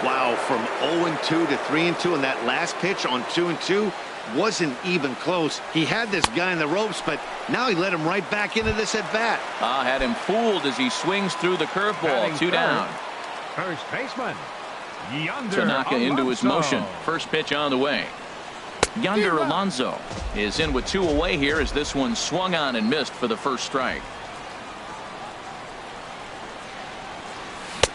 Wow, from 0-2 to 3-2, and that last pitch on 2-2 wasn't even close. He had this guy in the ropes, but now he let him right back into this at bat. Had him fooled as he swings through the curveball. 2 down. First baseman Tanaka into his motion. First pitch on the way. Yonder Alonso is in with 2 away here as this one swung on and missed for the first strike.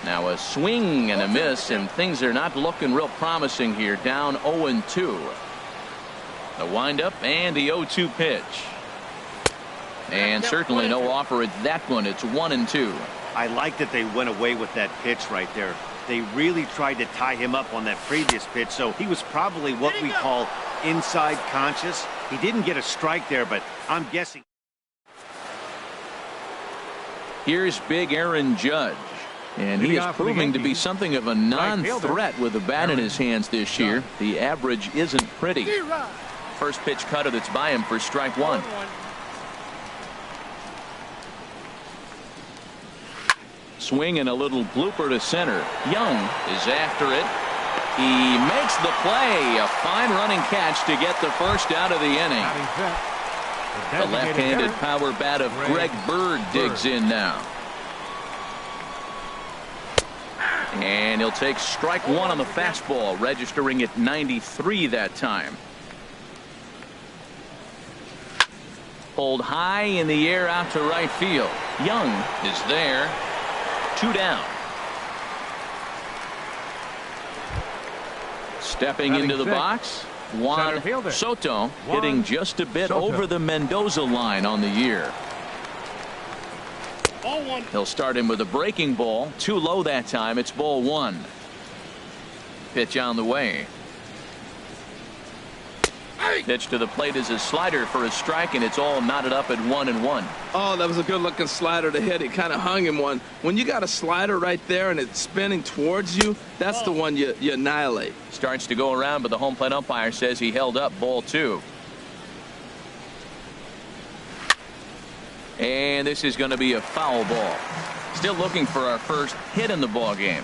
Now a swing and a miss, and things are not looking real promising here. Down 0-2. The windup and the 0-2 pitch. And certainly no offer at that one. It's 1-2. I like that they went away with that pitch right there. They really tried to tie him up on that previous pitch, so he was probably what we call inside conscious. He didn't get a strike there, but I'm guessing. Here's big Aaron Judge. And he is proving to be something of a non-threat with the bat in his hands this year. The average isn't pretty. First pitch cutter that's by him for strike one. Swing and a little blooper to center. Young is after it. He makes the play. A fine running catch to get the first out of the inning. The left-handed power bat of Greg Bird digs in now. And he'll take strike one on the fastball, registering at 93 that time. Pulled high in the air out to right field. Young is there. 2 down. Stepping into the box, Juan Soto, hitting just a bit over the Mendoza line on the year. He'll start him with a breaking ball. Too low that time. It's ball 1. Pitch on the way. Pitch to the plate is a slider for a strike, and it's all knotted up at 1-1. Oh, that was a good-looking slider to hit. It kind of hung him one. When you got a slider right there and it's spinning towards you, that's the one you annihilate. Starts to go around, but the home plate umpire says he held up. Ball 2. And this is going to be a foul ball. Still looking for our first hit in the ball game.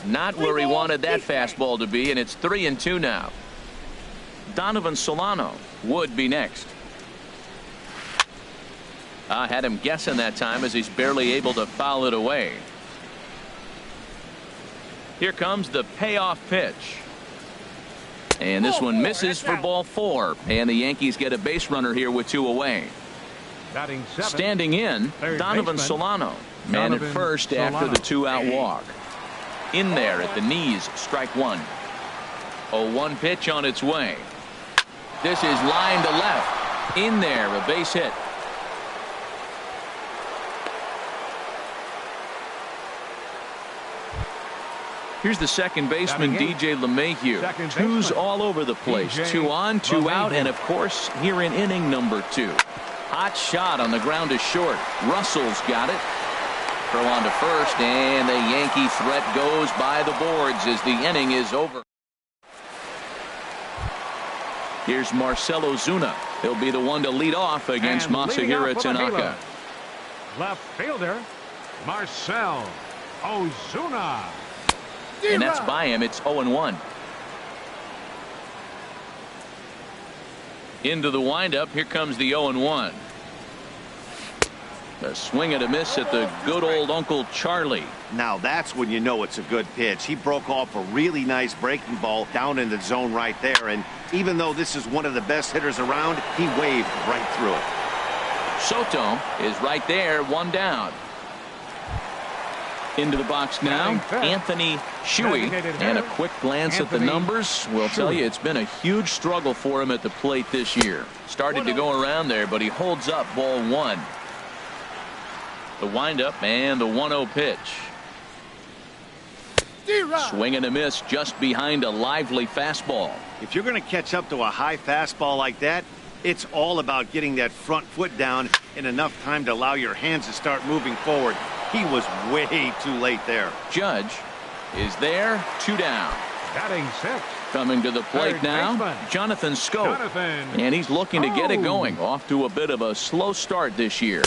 Not where he wanted that fastball to be, and it's 3-2 now. Donovan Solano would be next. Had him guessing that time as he's barely able to foul it away. Here comes the payoff pitch. And this one misses for ball 4. And the Yankees get a base runner here with 2 away. Standing in, Donovan Solano. Man at first after the 2-out walk. In there at the knees, strike 1. 0-1 pitch on its way. This is line to left. In there, a base hit. Here's the second baseman, DJ LeMahieu. 2's all over the place. 2 on, 2 out, and of course, here in inning number 2. Hot shot on the ground to short. Russell's got it. Throw on to first, and the Yankee threat goes by the boards as the inning is over. Here's Marcell Ozuna. He'll be the one to lead off against Masahiro Tanaka. Left fielder, Marcell Ozuna. And that's by him. It's 0-1. Into the windup. Here comes the 0-1. A swing and a miss at the good old Uncle Charlie. Now that's when you know it's a good pitch. He broke off a really nice breaking ball down in the zone right there. And even though this is one of the best hitters around, he waved right through it. Soto is right there. 1 down. Into the box now, Anthony Shuey, and a quick glance at the numbers will tell you it's been a huge struggle for him at the plate this year. Started to go around there, but he holds up. Ball 1. The windup and the 1-0 pitch. Swing and a miss just behind a lively fastball. If you're going to catch up to a high fastball like that, it's all about getting that front foot down in enough time to allow your hands to start moving forward. He was way too late there. Judge is there. 2 down. Batting 6. Coming to the plate now, Jonathan Schoop. And he's looking to get it going. Off to a bit of a slow start this year.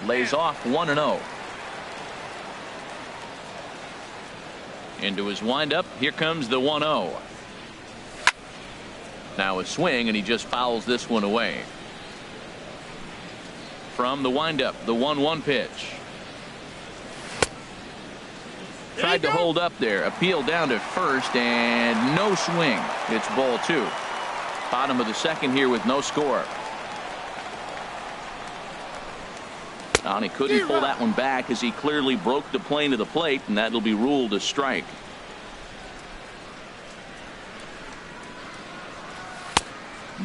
Lays off 1-0. Into his windup. Here comes the 1-0. Now a swing, and he just fouls this one away. From the windup, the 1-1 pitch. Tried to hold up there. Appeal down to first, and no swing. It's ball 2. Bottom of the second here with no score. And he couldn't pull that one back as he clearly broke the plane of the plate, and that'll be ruled a strike.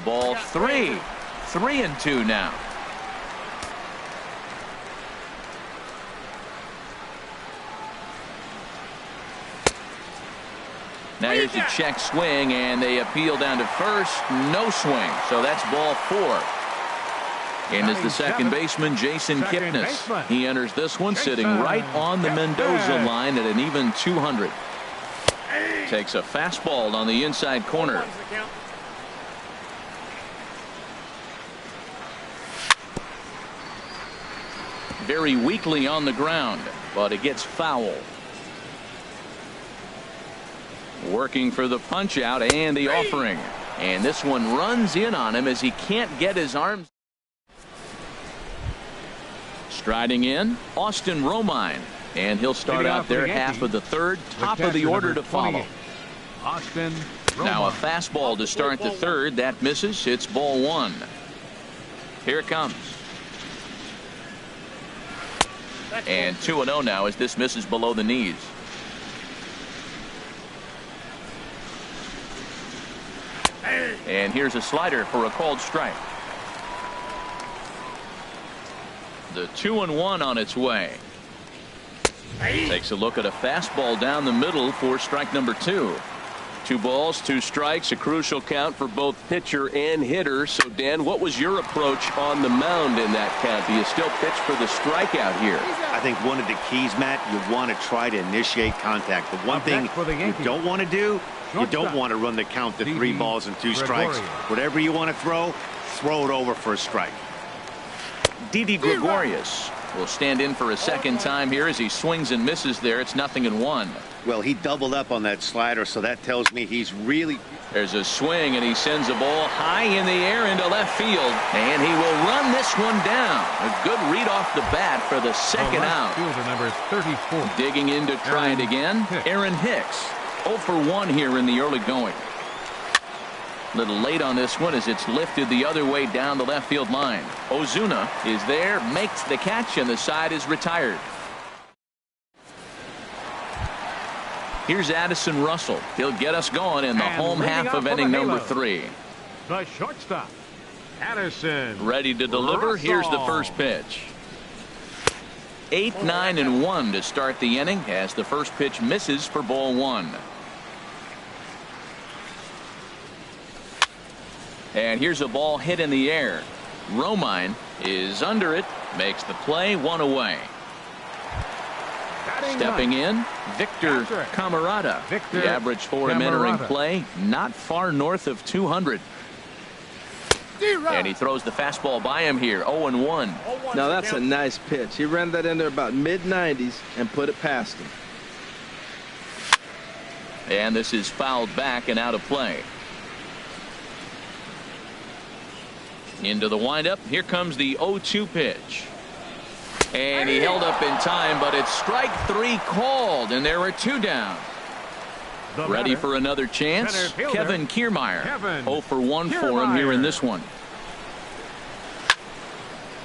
Ball 3. 3-2 now. Now here's a check swing, and they appeal down to first. No swing. So that's ball 4. And is the second baseman, Jason Kipnis. He enters this one sitting right on the Mendoza line at an even 200. Takes a fastball on the inside corner. Very weakly on the ground, but it gets foul. Working for the punch out and the offering. And this one runs in on him as he can't get his arms. Striding in, Austin Romine. And he'll start out their half of the third, top of the order to follow. Austin Romine. Now a fastball to start the third. That misses. It's ball one. Here it comes. And 2-0 now as this misses below the knees. And here's a slider for a called strike. The 2-1 on its way. Takes a look at a fastball down the middle for strike number 2. 2 balls, 2 strikes, a crucial count for both pitcher and hitter. So, Dan, what was your approach on the mound in that count? Do you still pitch for the strikeout here? I think one of the keys, Matt, you want to try to initiate contact. The one thing you don't want to do, you don't want to run the count to 3 balls and 2 strikes. Whatever you want to throw it over for a strike. Didi Gregorius will stand in for a second time here as he swings and misses there. It's 0-1. Well, he doubled up on that slider, so that tells me he's really... There's a swing, and he sends a ball high in the air into left field, and he will run this one down. A good read off the bat for the second out. Fielder number 34. Digging in to try it again, Aaron Hicks. 0 for 1 here in the early going. Little late on this one as it's lifted the other way down the left field line. Ozuna is there, makes the catch, and the side is retired. Here's Addison Russell. He'll get us going in the home half of inning number 3. The shortstop, Addison. Ready to deliver. Russell. Here's the first pitch. 8, 9, and 1 to start the inning as the first pitch misses for ball 1. And here's a ball hit in the air. Romine is under it, makes the play, 1 away. Stepping in, Victor Camarada. The average for him entering play, not far north of 200. And he throws the fastball by him here, 0-1. Now that's a nice pitch. He ran that in there about mid-90s and put it past him. And this is fouled back and out of play. Into the windup. Here comes the 0-2 pitch. And he held up in time, but it's strike 3 called, and there are 2 down. Ready for another chance. Kevin Kiermaier. 0 for 1 for him here in this one.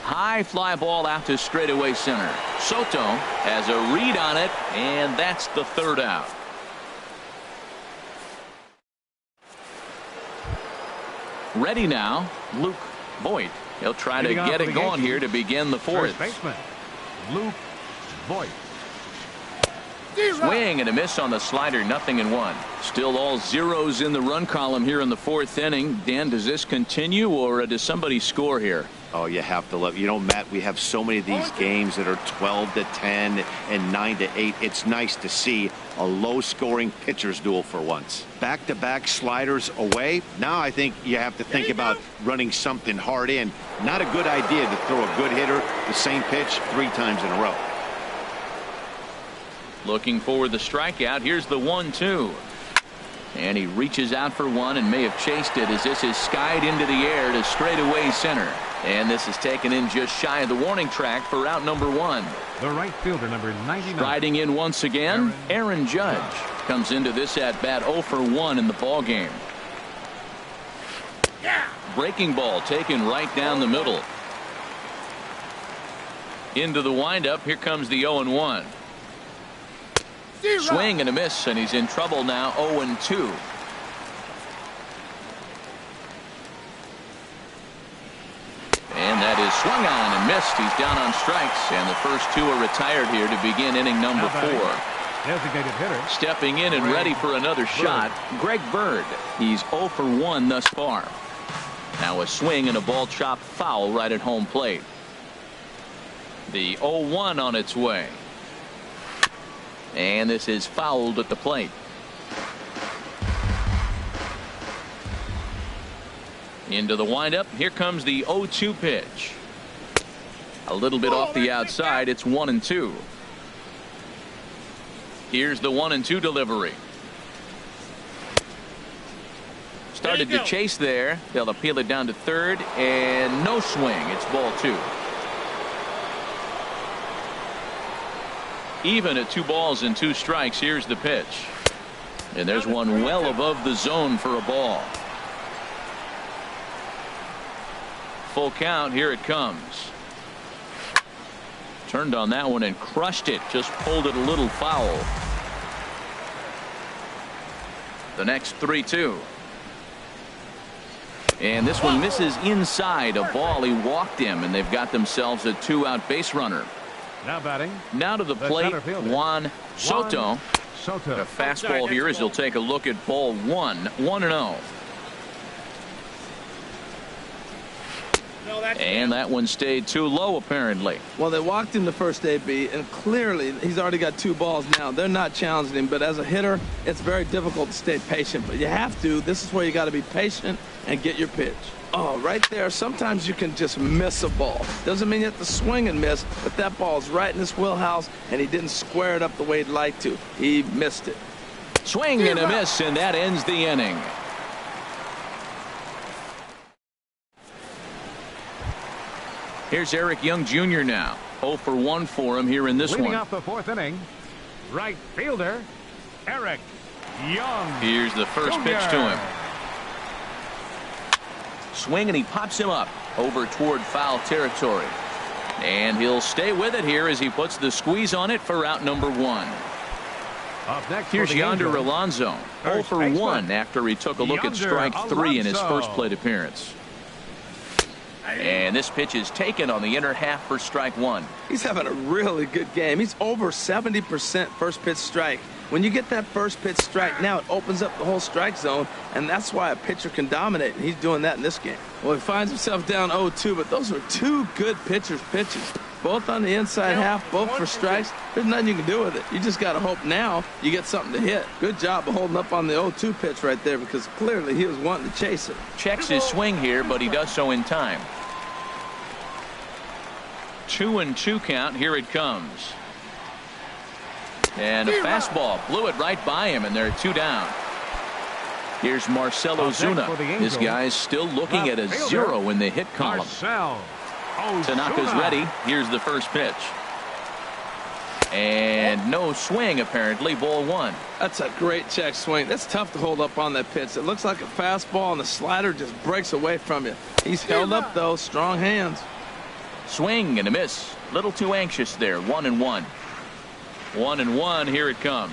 High fly ball out to straightaway center. Soto has a read on it, and that's the 3rd out. Ready now, Luke Voigt. He'll try to get it going here to begin the 4th. First baseman, Luke Voigt. Swing and a miss on the slider, 0-1. Still all zeros in the run column here in the 4th inning. Dan, does this continue, or does somebody score here? Oh, you have to love. You know, Matt, we have so many of these games that are 12-10 and 9-8. It's nice to see a low-scoring pitcher's duel for once. Back-to-back sliders away. Now I think you have to think about running something hard in. Not a good idea to throw a good hitter the same pitch 3 times in a row. Looking for the strikeout. Here's the 1-2. And he reaches out for one and may have chased it as this is skied into the air to straightaway center. And this is taken in just shy of the warning track for out number 1. The right fielder, number 99. Riding in once again, Aaron Judge comes into this at bat 0 for 1 in the ball game. Breaking ball taken right down the middle. Into the windup. Here comes the 0-1. Swing and a miss, and he's in trouble now. 0-2. And that is swung on and missed. He's down on strikes, and the first 2 are retired here to begin inning number 4. Designated hitter. Stepping in and ready for another shot, Greg Bird. He's 0 for 1 thus far. Now a swing and a ball chopped foul right at home plate. The 0-1 on its way. And this is fouled at the plate. Into the windup. Here comes the 0-2 pitch. A little bit off the outside. It's 1-2. Here's the 1-2 delivery. Started to chase there. They'll appeal it down to third, and no swing. It's ball 2. Even at 2 balls and 2 strikes. Here's the pitch. And there's one well above the zone for a ball. Full count. Here it comes. Turned on that one and crushed it. Just pulled it a little foul. The next 3-2. And this one misses inside. A ball. He walked him, and they've got themselves a 2-out base runner. Now batting. Now to the plate, Juan Soto. A fastball here as he'll take a look at ball 1. 1-0. And that one stayed too low, apparently. Well, they walked him the first AB, and clearly he's already got 2 balls now. They're not challenging him, but as a hitter, it's very difficult to stay patient. But you have to. This is where you got to be patient and get your pitch. Oh, right there. Sometimes you can just miss a ball. Doesn't mean you have to swing and miss, but that ball's right in his wheelhouse, and he didn't square it up the way he'd like to. He missed it. Swing and a miss, and that ends the inning. Here's Eric Young Jr. now. 0 for 1 for him here in this Leading one. off the 4th inning, right fielder Eric Young. Here's the first pitch to him. Swing, and he pops him up over toward foul territory. And he'll stay with it here as he puts the squeeze on it for out number 1. Up next, here's Yonder Alonso. 0 for 1 after he took a look at strike 3 in his first plate appearance. And this pitch is taken on the inner half for strike 1. He's having a really good game. He's over 70% first pitch strike. When you get that first pitch strike, now it opens up the whole strike zone, and that's why a pitcher can dominate, and he's doing that in this game. Well, he finds himself down 0-2, but those are 2 good pitchers' pitches. Both on the inside half, both for strikes. There's nothing you can do with it. You just got to hope now you get something to hit. Good job of holding up on the 0-2 pitch right there, because clearly he was wanting to chase it. Checks his swing here, but he does so in time. 2-2 count. Here it comes. And a fastball blew it right by him, and they're 2 down. Here's Marcell Ozuna. This guy's still looking at a 0 in the hit column. Tanaka's ready. Here's the first pitch. And no swing, apparently. Ball 1. That's a great check swing. That's tough to hold up on that pitch. It looks like a fastball, and the slider just breaks away from you. He's held up, though. Strong hands. Swing and a miss. Little too anxious there. 1-1. 1-1. Here it comes.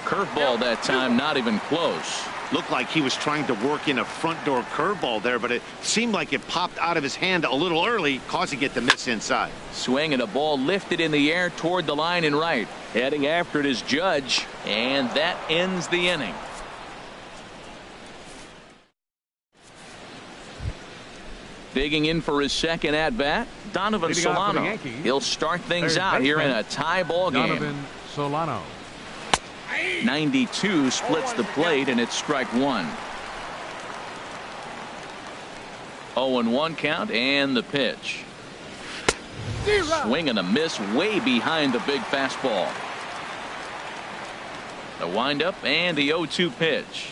Curveball that time, not even close. Looked like he was trying to work in a front door curveball there, but it seemed like it popped out of his hand a little early, causing it to miss inside. Swing and a ball lifted in the air toward the line and right. Heading after it is Judge, and that ends the inning. Digging in for his second at-bat, Donovan Solano. He'll start things out here in a tie ball game. Donovan Solano. 92 splits the plate, and it's strike 1. 0-1 count, and the pitch. Swing and a miss way behind the big fastball. The windup and the 0-2 pitch.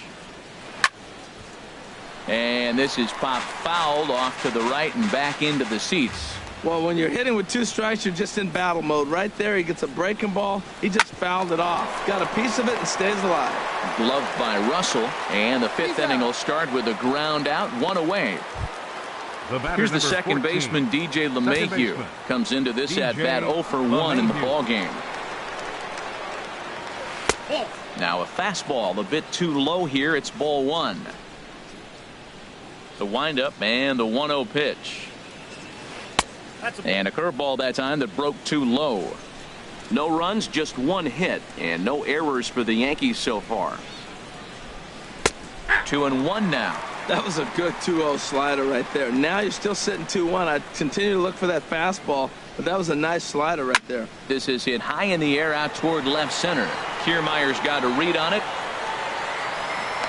And this is popped fouled off to the right and back into the seats. Well, when you're hitting with 2 strikes, you're just in battle mode. Right there, he gets a breaking ball. He just fouled it off. Got a piece of it and stays alive. Gloved by Russell. And the 5th inning will start with a ground out, 1 away. Here's the second 14. baseman, DJ LeMahieu. Comes into this at-bat 0 for 1 in the ball game. Now a fastball a bit too low here. It's ball 1. The windup and the 1-0 pitch. And a curveball that time that broke too low. No runs, just 1 hit, and no errors for the Yankees so far. 2-1 now. That was a good 2-0 slider right there. Now you're still sitting 2-1. I continue to look for that fastball, but that was a nice slider right there. This is hit high in the air out toward left center. Kiermaier's got a read on it.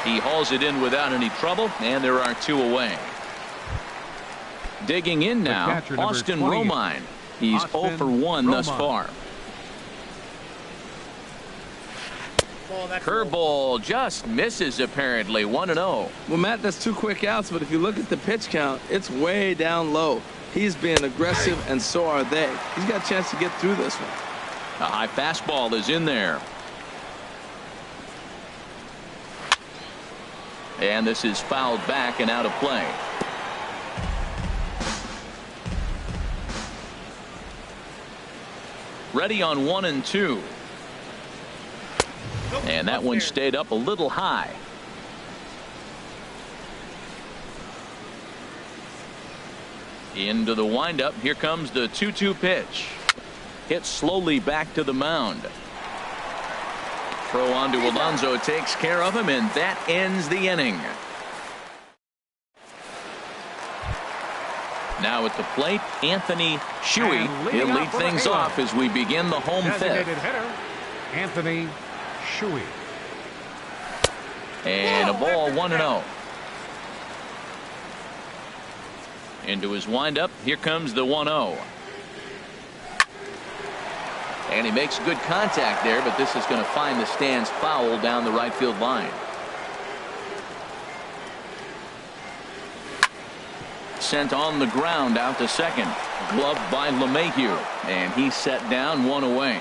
He hauls it in without any trouble, and there are 2 away. Digging in now, Austin Romine. He's 0 for 1 thus far. Curveball just misses, apparently. 1-0. Well, Matt, that's 2 quick outs, but if you look at the pitch count, it's way down low. He's being aggressive, and so are they. He's got a chance to get through this one. A high fastball is in there. And this is fouled back and out of play. Ready on 1 and 2. And that one stayed up a little high. Into the windup. Here comes the 2-2 pitch. Hit slowly back to the mound. Throw on to Alonso takes care of him, and that ends the inning. Now at the plate, Anthony Shuey. He'll lead things off as we begin the home fifth. Hitter, Anthony Shuey. And a ball, 1-0. Into his windup. Here comes the 1-0. And he makes good contact there, but this is going to find the stands foul down the right field line. Sent on the ground out to second. Gloved by LeMahieu. And he's set down, 1 away.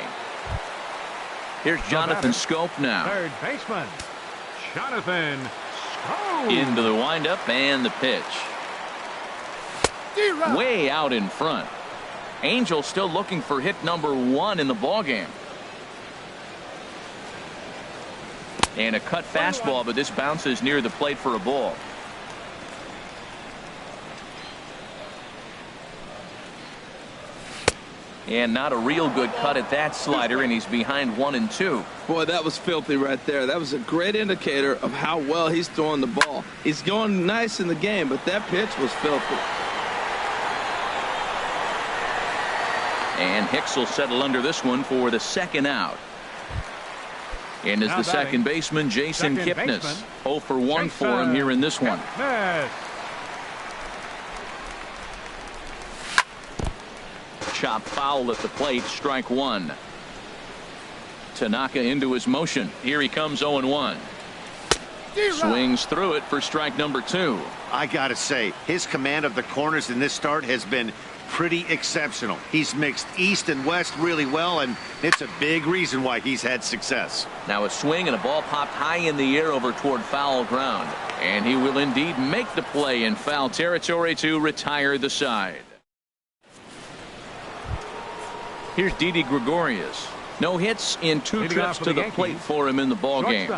Here's Jonathan Scope now. Third baseman, Jonathan Scope. Into the windup and the pitch. Way out in front. Angels still looking for hit number 1 in the ballgame. And a cut fastball, but this bounces near the plate for a ball. And not a real good cut at that slider, and he's behind 1 and 2. Boy, that was filthy right there. That was a great indicator of how well he's throwing the ball. He's going nice in the game, but that pitch was filthy. And Hicks will settle under this one for the second out. And is the second baseman, Jason Kipnis. 0 for 1 for him here in this one. Chop foul at the plate, strike 1. Tanaka into his motion. Here he comes, 0-1. Swings through it for strike number 2. I gotta say, his command of the corners in this start has been pretty exceptional. He's mixed east and west really well, and it's a big reason why he's had success. Now a swing and a ball popped high in the air over toward foul ground. And he will indeed make the play in foul territory to retire the side. Here's Didi Gregorius. No hits in 2 trips to the plate for him in the ball game.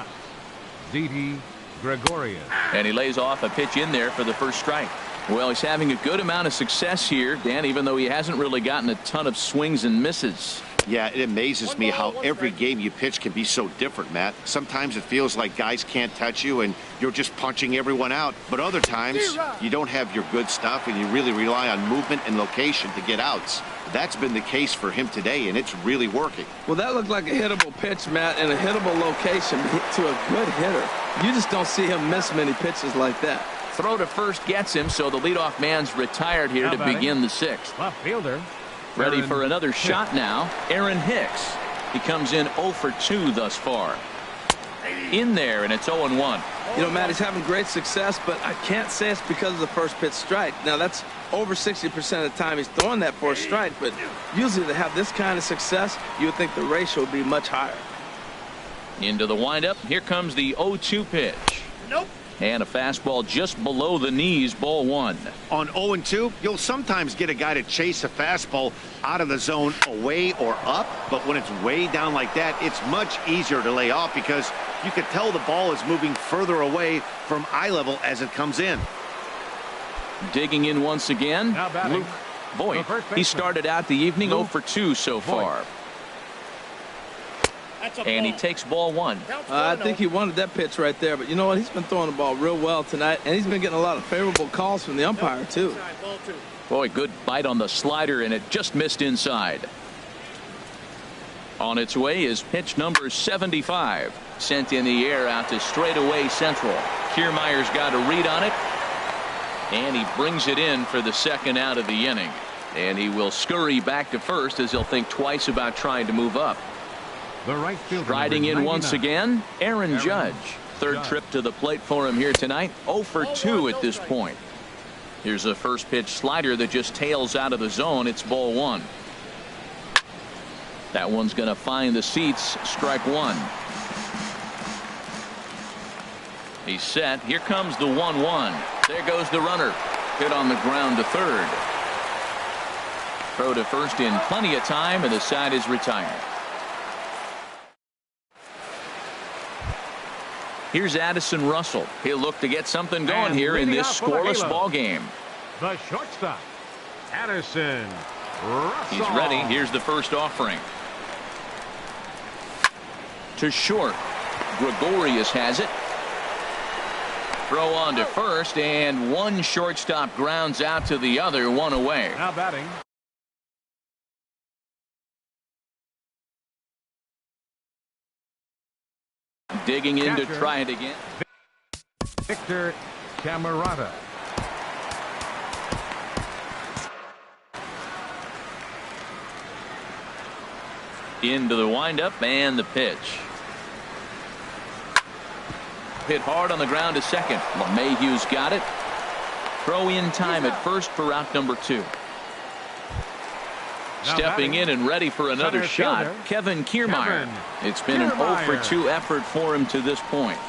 Didi Gregorius. And he lays off a pitch in there for the first strike. Well, he's having a good amount of success here, Dan, even though he hasn't really gotten a ton of swings and misses. Yeah, it amazes me how every game you pitch can be so different, Matt. Sometimes it feels like guys can't touch you and you're just punching everyone out. But other times you don't have your good stuff and you really rely on movement and location to get outs. That's been the case for him today, and it's really working. Well, that looked like a hittable pitch, Matt, in a hittable location to a good hitter. You just don't see him miss many pitches like that. Throw to first gets him, so the leadoff man's retired here to begin the 6th. Left fielder. Ready for another shot now, Aaron Hicks. He comes in 0 for 2 thus far. In there, and it's 0-1. You know, Matt, he's having great success, but I can't say it's because of the first pitch strike. Now, that's over 60% of the time he's throwing that for a strike, but usually to have this kind of success, you would think the ratio would be much higher. Into the windup. Here comes the 0-2 pitch. Nope. And a fastball just below the knees, ball 1. On 0-2, you'll sometimes get a guy to chase a fastball out of the zone away or up, but when it's way down like that, it's much easier to lay off because you can tell the ball is moving further away from eye level as it comes in. Digging in once again, Luke Voigt. He started out the evening 0 for 2 so far. And he takes ball 1. I think he wanted that pitch right there, but you know what? He's been throwing the ball real well tonight, and he's been getting a lot of favorable calls from the umpire, too. Boy, good bite on the slider, and it just missed inside. On its way is pitch number 75. Sent in the air out to straightaway central. Kiermaier's got a read on it. And he brings it in for the second out of the inning. And he will scurry back to first as he'll think twice about trying to move up. The right fielder, Striding in 99. once again, Aaron Judge. Third trip to the plate for him here tonight. 0 for 2 at this point. Here's a first pitch slider that just tails out of the zone. It's ball one. That one's going to find the seats. Strike one. He's set. Here comes the 1-1. There goes the runner. Hit on the ground to third. Throw to first in plenty of time, and the side is retired. Here's Addison Russell. He'll look to get something going here in this scoreless ball game. The shortstop, Addison Russell. He's ready. Here's the first offering. To short. Gregorius has it. Throw on to first, and one shortstop grounds out to the other, one away. Now batting. Digging in to try it again. Victor Camarata. Into the windup and the pitch. Hit hard on the ground to second. LeMahieu's got it. Throw in time at first for out number 2. Stepping in and ready for another shot, Kevin Kiermaier. It's been an 0 for 2 effort for him to this point.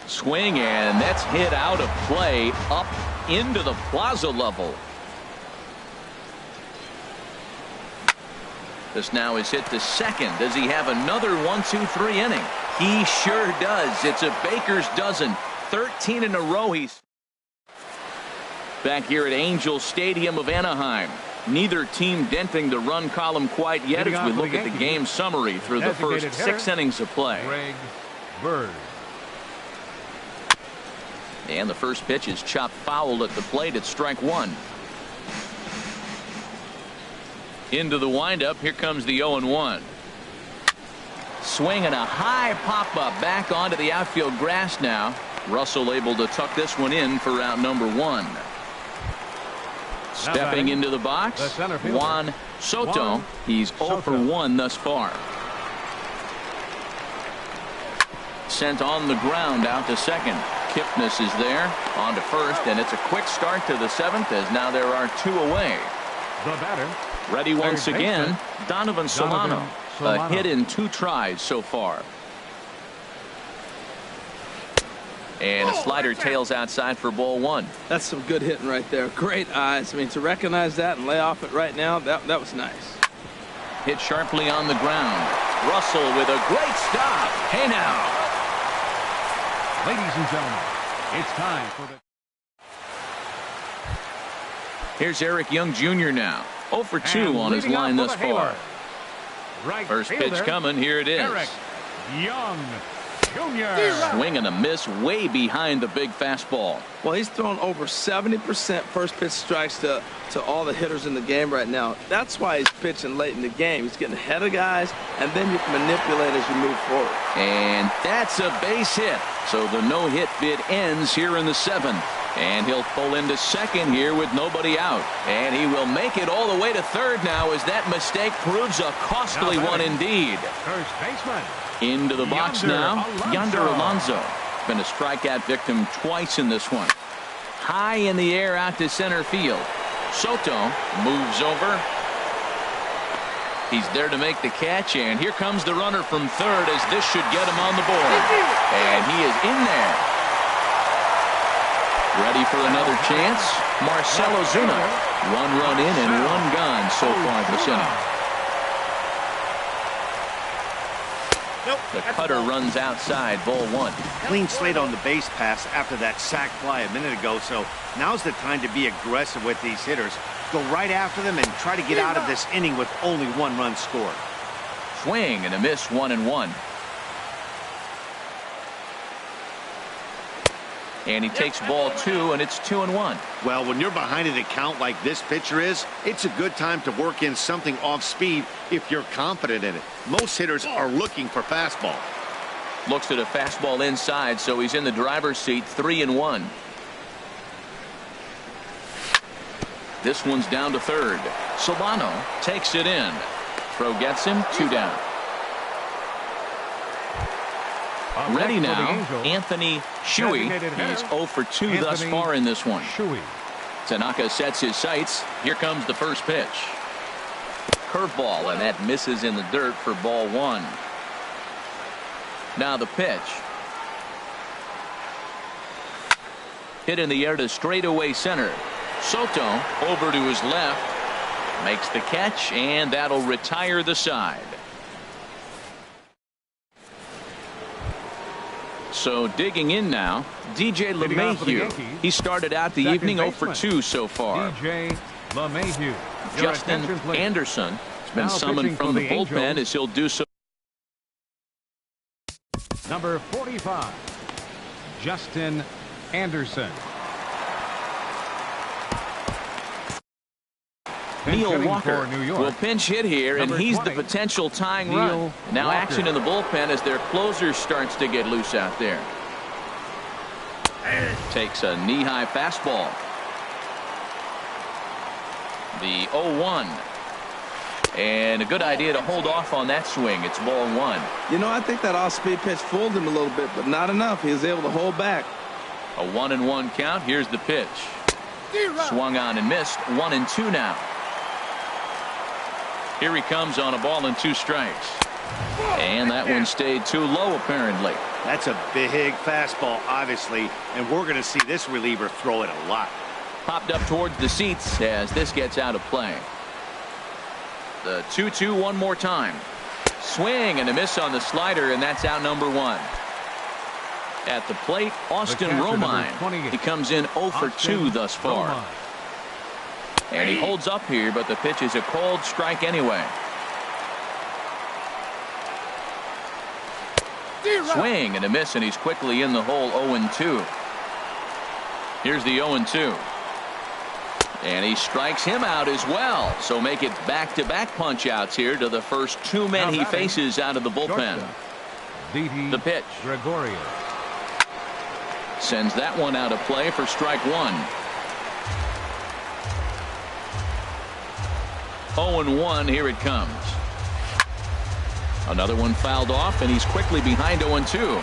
Swing, and that's hit out of play up into the plaza level. This now is hit to second. Does he have another 1-2-3 inning? He sure does. It's a baker's dozen. 13 in a row. He's back here at Angel Stadium of Anaheim. Neither team denting the run column quite yet as we look at the game summary through the first 6 innings of play. Greg Bird. And the first pitch is chopped foul at the plate at strike one. Into the windup. Here comes the 0-1. Swing and a high pop-up back onto the outfield grass now. Russell able to tuck this one in for out number 1. Stepping into the box, Juan Soto. He's 0 for 1 thus far. Sent on the ground out to second. Kipnis is there on to first, and it's a quick start to the 7th as now there are 2 away. The batter. Ready once again, Donovan Solano. A hit in 2 tries so far. And a slider tails outside for ball 1. That's some good hitting right there. Great eyes. I mean, to recognize that and lay off it right now, that was nice. Hit sharply on the ground. Russell with a great stop. Hey now. Ladies and gentlemen, it's time for the... Here's Eric Young Jr. now. 0 for 2 on his line thus far. Right First pitch coming. Here it is. Eric Young Jr. Swing and a miss way behind the big fastball. Well, he's thrown over 70% first pitch strikes to all the hitters in the game right now. That's why he's pitching late in the game. He's getting ahead of guys, and then you can manipulate as you move forward. And that's a base hit. So the no-hit bid ends here in the 7th. And he'll pull into second here with nobody out. And he will make it all the way to third now as that mistake proves a costly one indeed. First baseman. Into the box now, Yonder Alonso. Been a strikeout victim twice in this one. High in the air out to center field. Soto moves over. He's there to make the catch, and here comes the runner from third as this should get him on the board. And he is in there. Ready for another chance? Marcell Ozuna. 1 run in and 1 gone so far this inning. The cutter runs outside, ball 1. Clean slate on the base pass after that sac fly a minute ago, so now's the time to be aggressive with these hitters. Go right after them and try to get out of this inning with only 1 run scored. Swing and a miss, 1-1. And he takes ball 2, and it's 2-1. Well, when you're behind an account like this pitcher is, it's a good time to work in something off speed if you're confident in it. Most hitters are looking for fastball. Looks at a fastball inside, so he's in the driver's seat, 3-1. This one's down to third. Solano takes it in. Throw gets him, 2 down. Ready now, Anthony Shuey. He's 0 for 2 thus far in this one. Tanaka sets his sights. Here comes the first pitch. Curveball, and that misses in the dirt for ball 1. Now the pitch. Hit in the air to straightaway center. Soto over to his left. Makes the catch, and that'll retire the side. So digging in now, DJ LeMahieu. He started out the evening 0 for 2 so far. DJ LeMahieu. Justin Anderson has been summoned from the bullpen as he'll do so. Number 45, Justin Anderson. Neil Walker will pinch hit here, and he's the potential tying run. Now action in the bullpen as their closer starts to get loose out there. Takes a knee-high fastball. The 0-1. And a good idea to hold off on that swing. It's ball 1. You know, I think that off-speed pitch fooled him a little bit, but not enough. He was able to hold back. A 1-1 count. Here's the pitch. Swung on and missed. 1-2 now. Here he comes on a ball and 2 strikes. And that one stayed too low, apparently. That's a big fastball, obviously, and we're going to see this reliever throw it a lot. Popped up towards the seats as this gets out of play. The 2-2 one more time. Swing and a miss on the slider, and that's out number 1. At the plate, Austin Romine. He comes in 0 for 2 thus far. And he holds up here, but the pitch is a cold strike anyway. Swing and a miss, and he's quickly in the hole. 0-2. Here's the 0-2. And he strikes him out as well. So make it back-to-back punch-outs here to the first 2 men he faces out of the bullpen. The pitch. Sends that one out of play for strike 1. 0-1, here it comes. Another one fouled off, and he's quickly behind 0-2.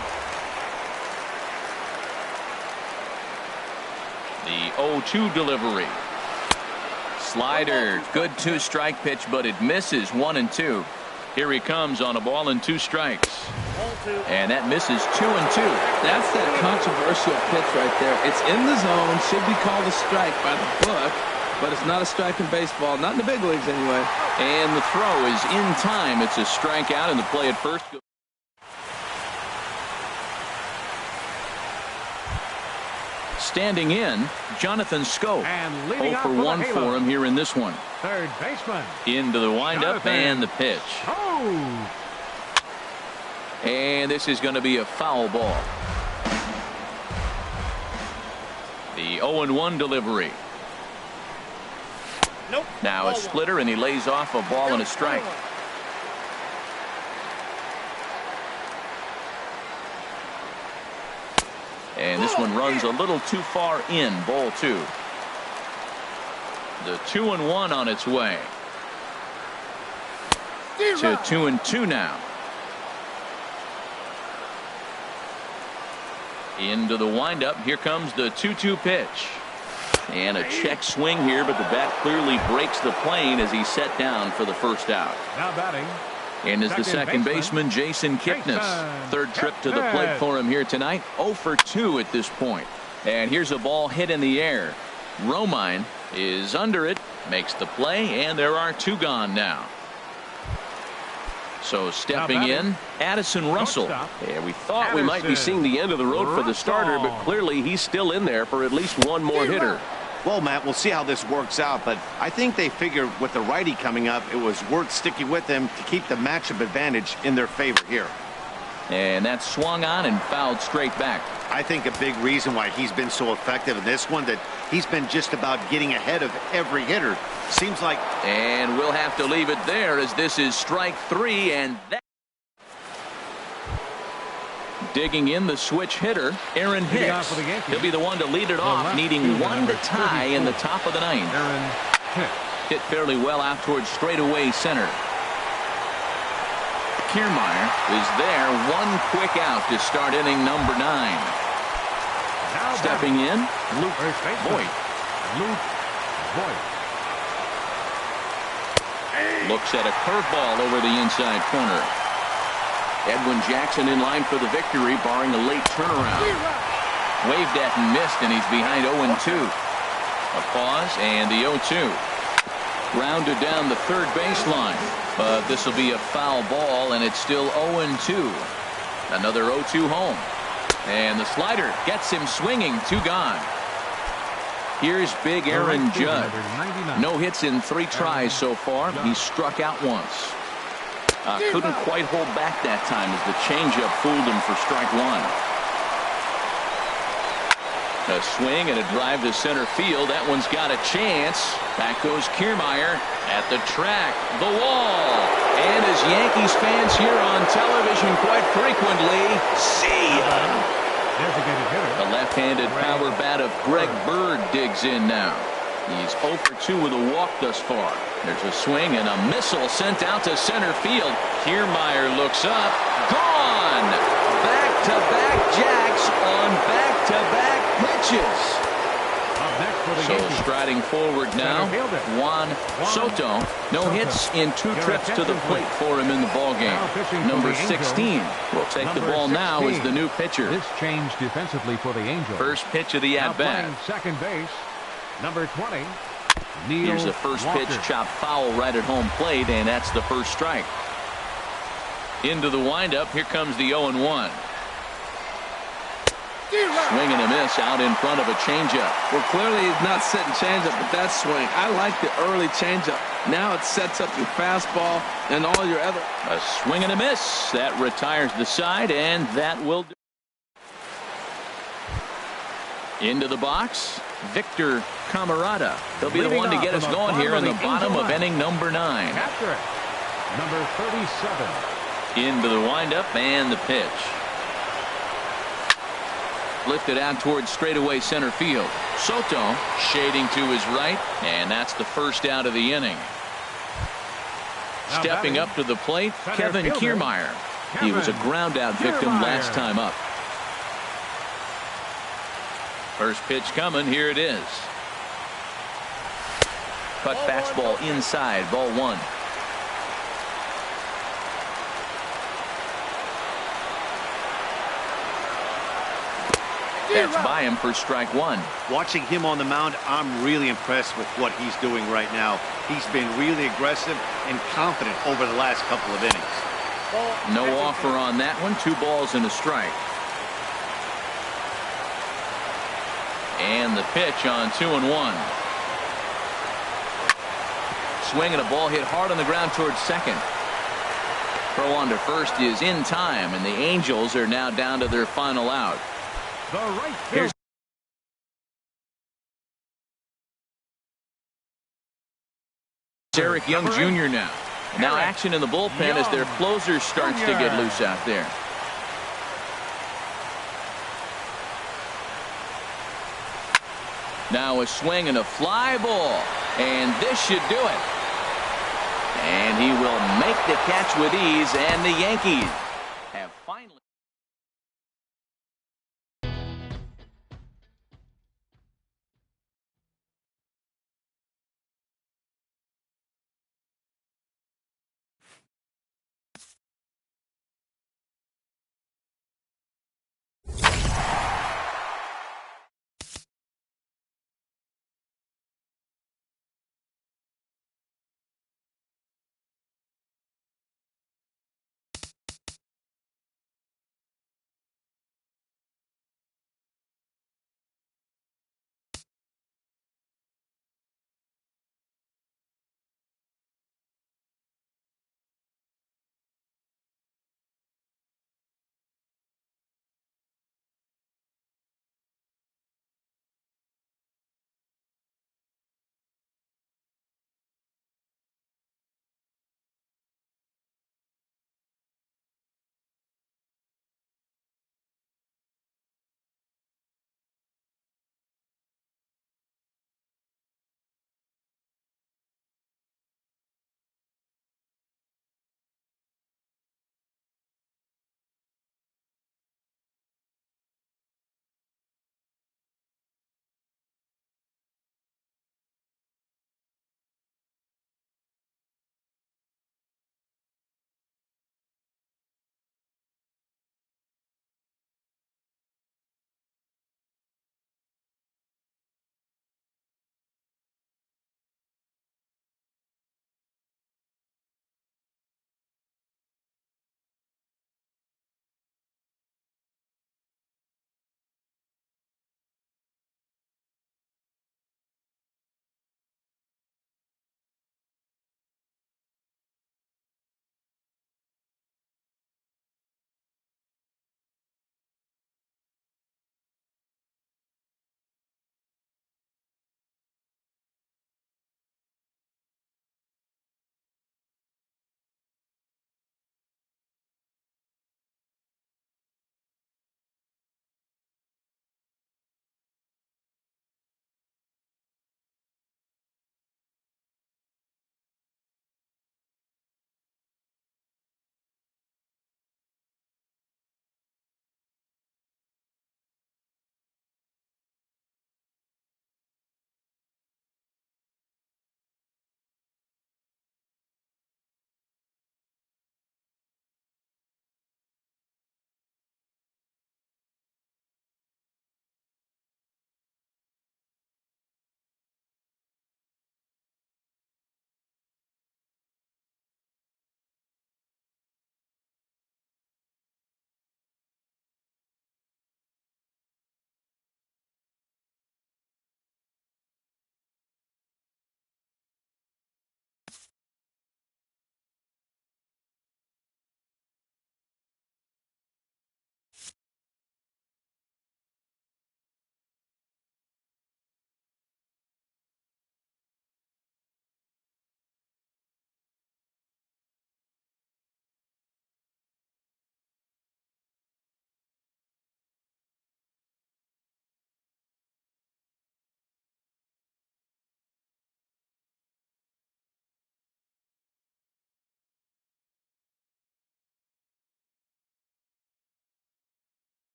The 0-2 delivery. Slider, good 2-strike pitch, but it misses. 1-2. Here he comes on a ball and 2 strikes. And that misses. 2-2. That's that controversial pitch right there. It's in the zone, should be called a strike by the book, but it's not a strike in baseball, not in the big leagues anyway. And the throw is in time. It's a strikeout, and the play at first. Standing in, Jonathan Scope. 0 for 1 for him here in this one. Third baseman. Into the windup and the pitch. Oh. And this is going to be a foul ball. The 0-1 delivery. Nope. Now a splitter, and he lays off a ball and a strike. And this one runs a little too far in. Ball 2. The 2-1 on its way. To 2-2 now. Into the windup. Here comes the 2-2 pitch. And a check swing here, but the bat clearly breaks the plane as he's set down for the first out. Now batting. And is the second baseman, Jason Kipnis. Third trip to the plate for him here tonight. 0 for 2 at this point. And here's a ball hit in the air. Romine is under it, makes the play, and there are 2 gone now. So stepping in, Addison Russell. Yeah, we thought we might be seeing the end of the road for the starter, but clearly he's still in there for at least one more hitter. Well, Matt, we'll see how this works out, but I think they figured with the righty coming up, it was worth sticking with him to keep the matchup advantage in their favor here. And that's swung on and fouled straight back. I think a big reason why he's been so effective in this one, that he's been just about getting ahead of every hitter. Seems like. And we'll have to leave it there, as this is strike 3, and that. Digging in the switch hitter, Aaron Hicks. He'll be the one to lead it off, needing one to tie in the top of the 9th. Aaron Hicks. Hit fairly well out towards straightaway center. Kiermaier is there, one quick out to start inning number 9. Now Stepping in, Luke Voigt. Luke Voigt. Looks at a curveball over the inside corner. Edwin Jackson in line for the victory, barring a late turnaround. Waved at and missed, and he's behind 0-2. A pause, and the 0-2. Grounded down the third baseline, but this will be a foul ball, and it's still 0-2. Another 0-2 home. And the slider gets him swinging, 2 gone. Here's big Aaron Judge. No hits in 3 tries so far. He struck out once. Couldn't quite hold back that time as the changeup fooled him for strike 1. A swing and a drive to center field. That one's got a chance. Back goes Kiermaier at the track, the wall. And as Yankees fans hear on television quite frequently, see ya. The left-handed power bat of Greg Bird digs in now. He's 0 for 2 with a walk thus far. There's a swing and a missile sent out to center field. Kiermaier looks up. Gone! Back-to-back jacks on back-to-back pitches. So striding forward now, Juan Soto. No hits in 2 trips to the plate for him in the ballgame. Number 16 will take the ball now as the new pitcher. This change defensively for the Angels. First pitch of the at-bat. Second base, number 20. Here's the first pitch, chopped foul right at home plate, and that's the first strike. Into the windup, here comes the 0-1. Swing and a miss out in front of a changeup. Well, clearly he's not setting changeup, but that swing. I like the early changeup. Now it sets up your fastball and all your other. A swing and a miss. That retires the side, and that will do. Into the box, Victor Camarada. He'll be the one to get us going here in the bottom of inning number 9. Capture it. Number 37. Into the windup and the pitch. Lifted out towards straightaway center field. Soto shading to his right, and that's the first out of the inning. Stepping up to the plate, Kevin Kiermaier. He was a ground out victim last time up. First pitch coming, here it is. Cut fastball inside, ball 1. That's by him for strike 1. Watching him on the mound, I'm really impressed with what he's doing right now. He's been really aggressive and confident over the last couple of innings. No offer on that one. 2 balls and a strike. And the pitch on 2-1. Swing and a ball hit hard on the ground towards second. Throw on to first is in time, and the Angels are now down to their final out. The right field. Here's Eric Young Jr. now. Now action in the bullpen as their closer starts to get loose out there. Now a swing and a fly ball, and this should do it. And he will make the catch with ease, and the Yankees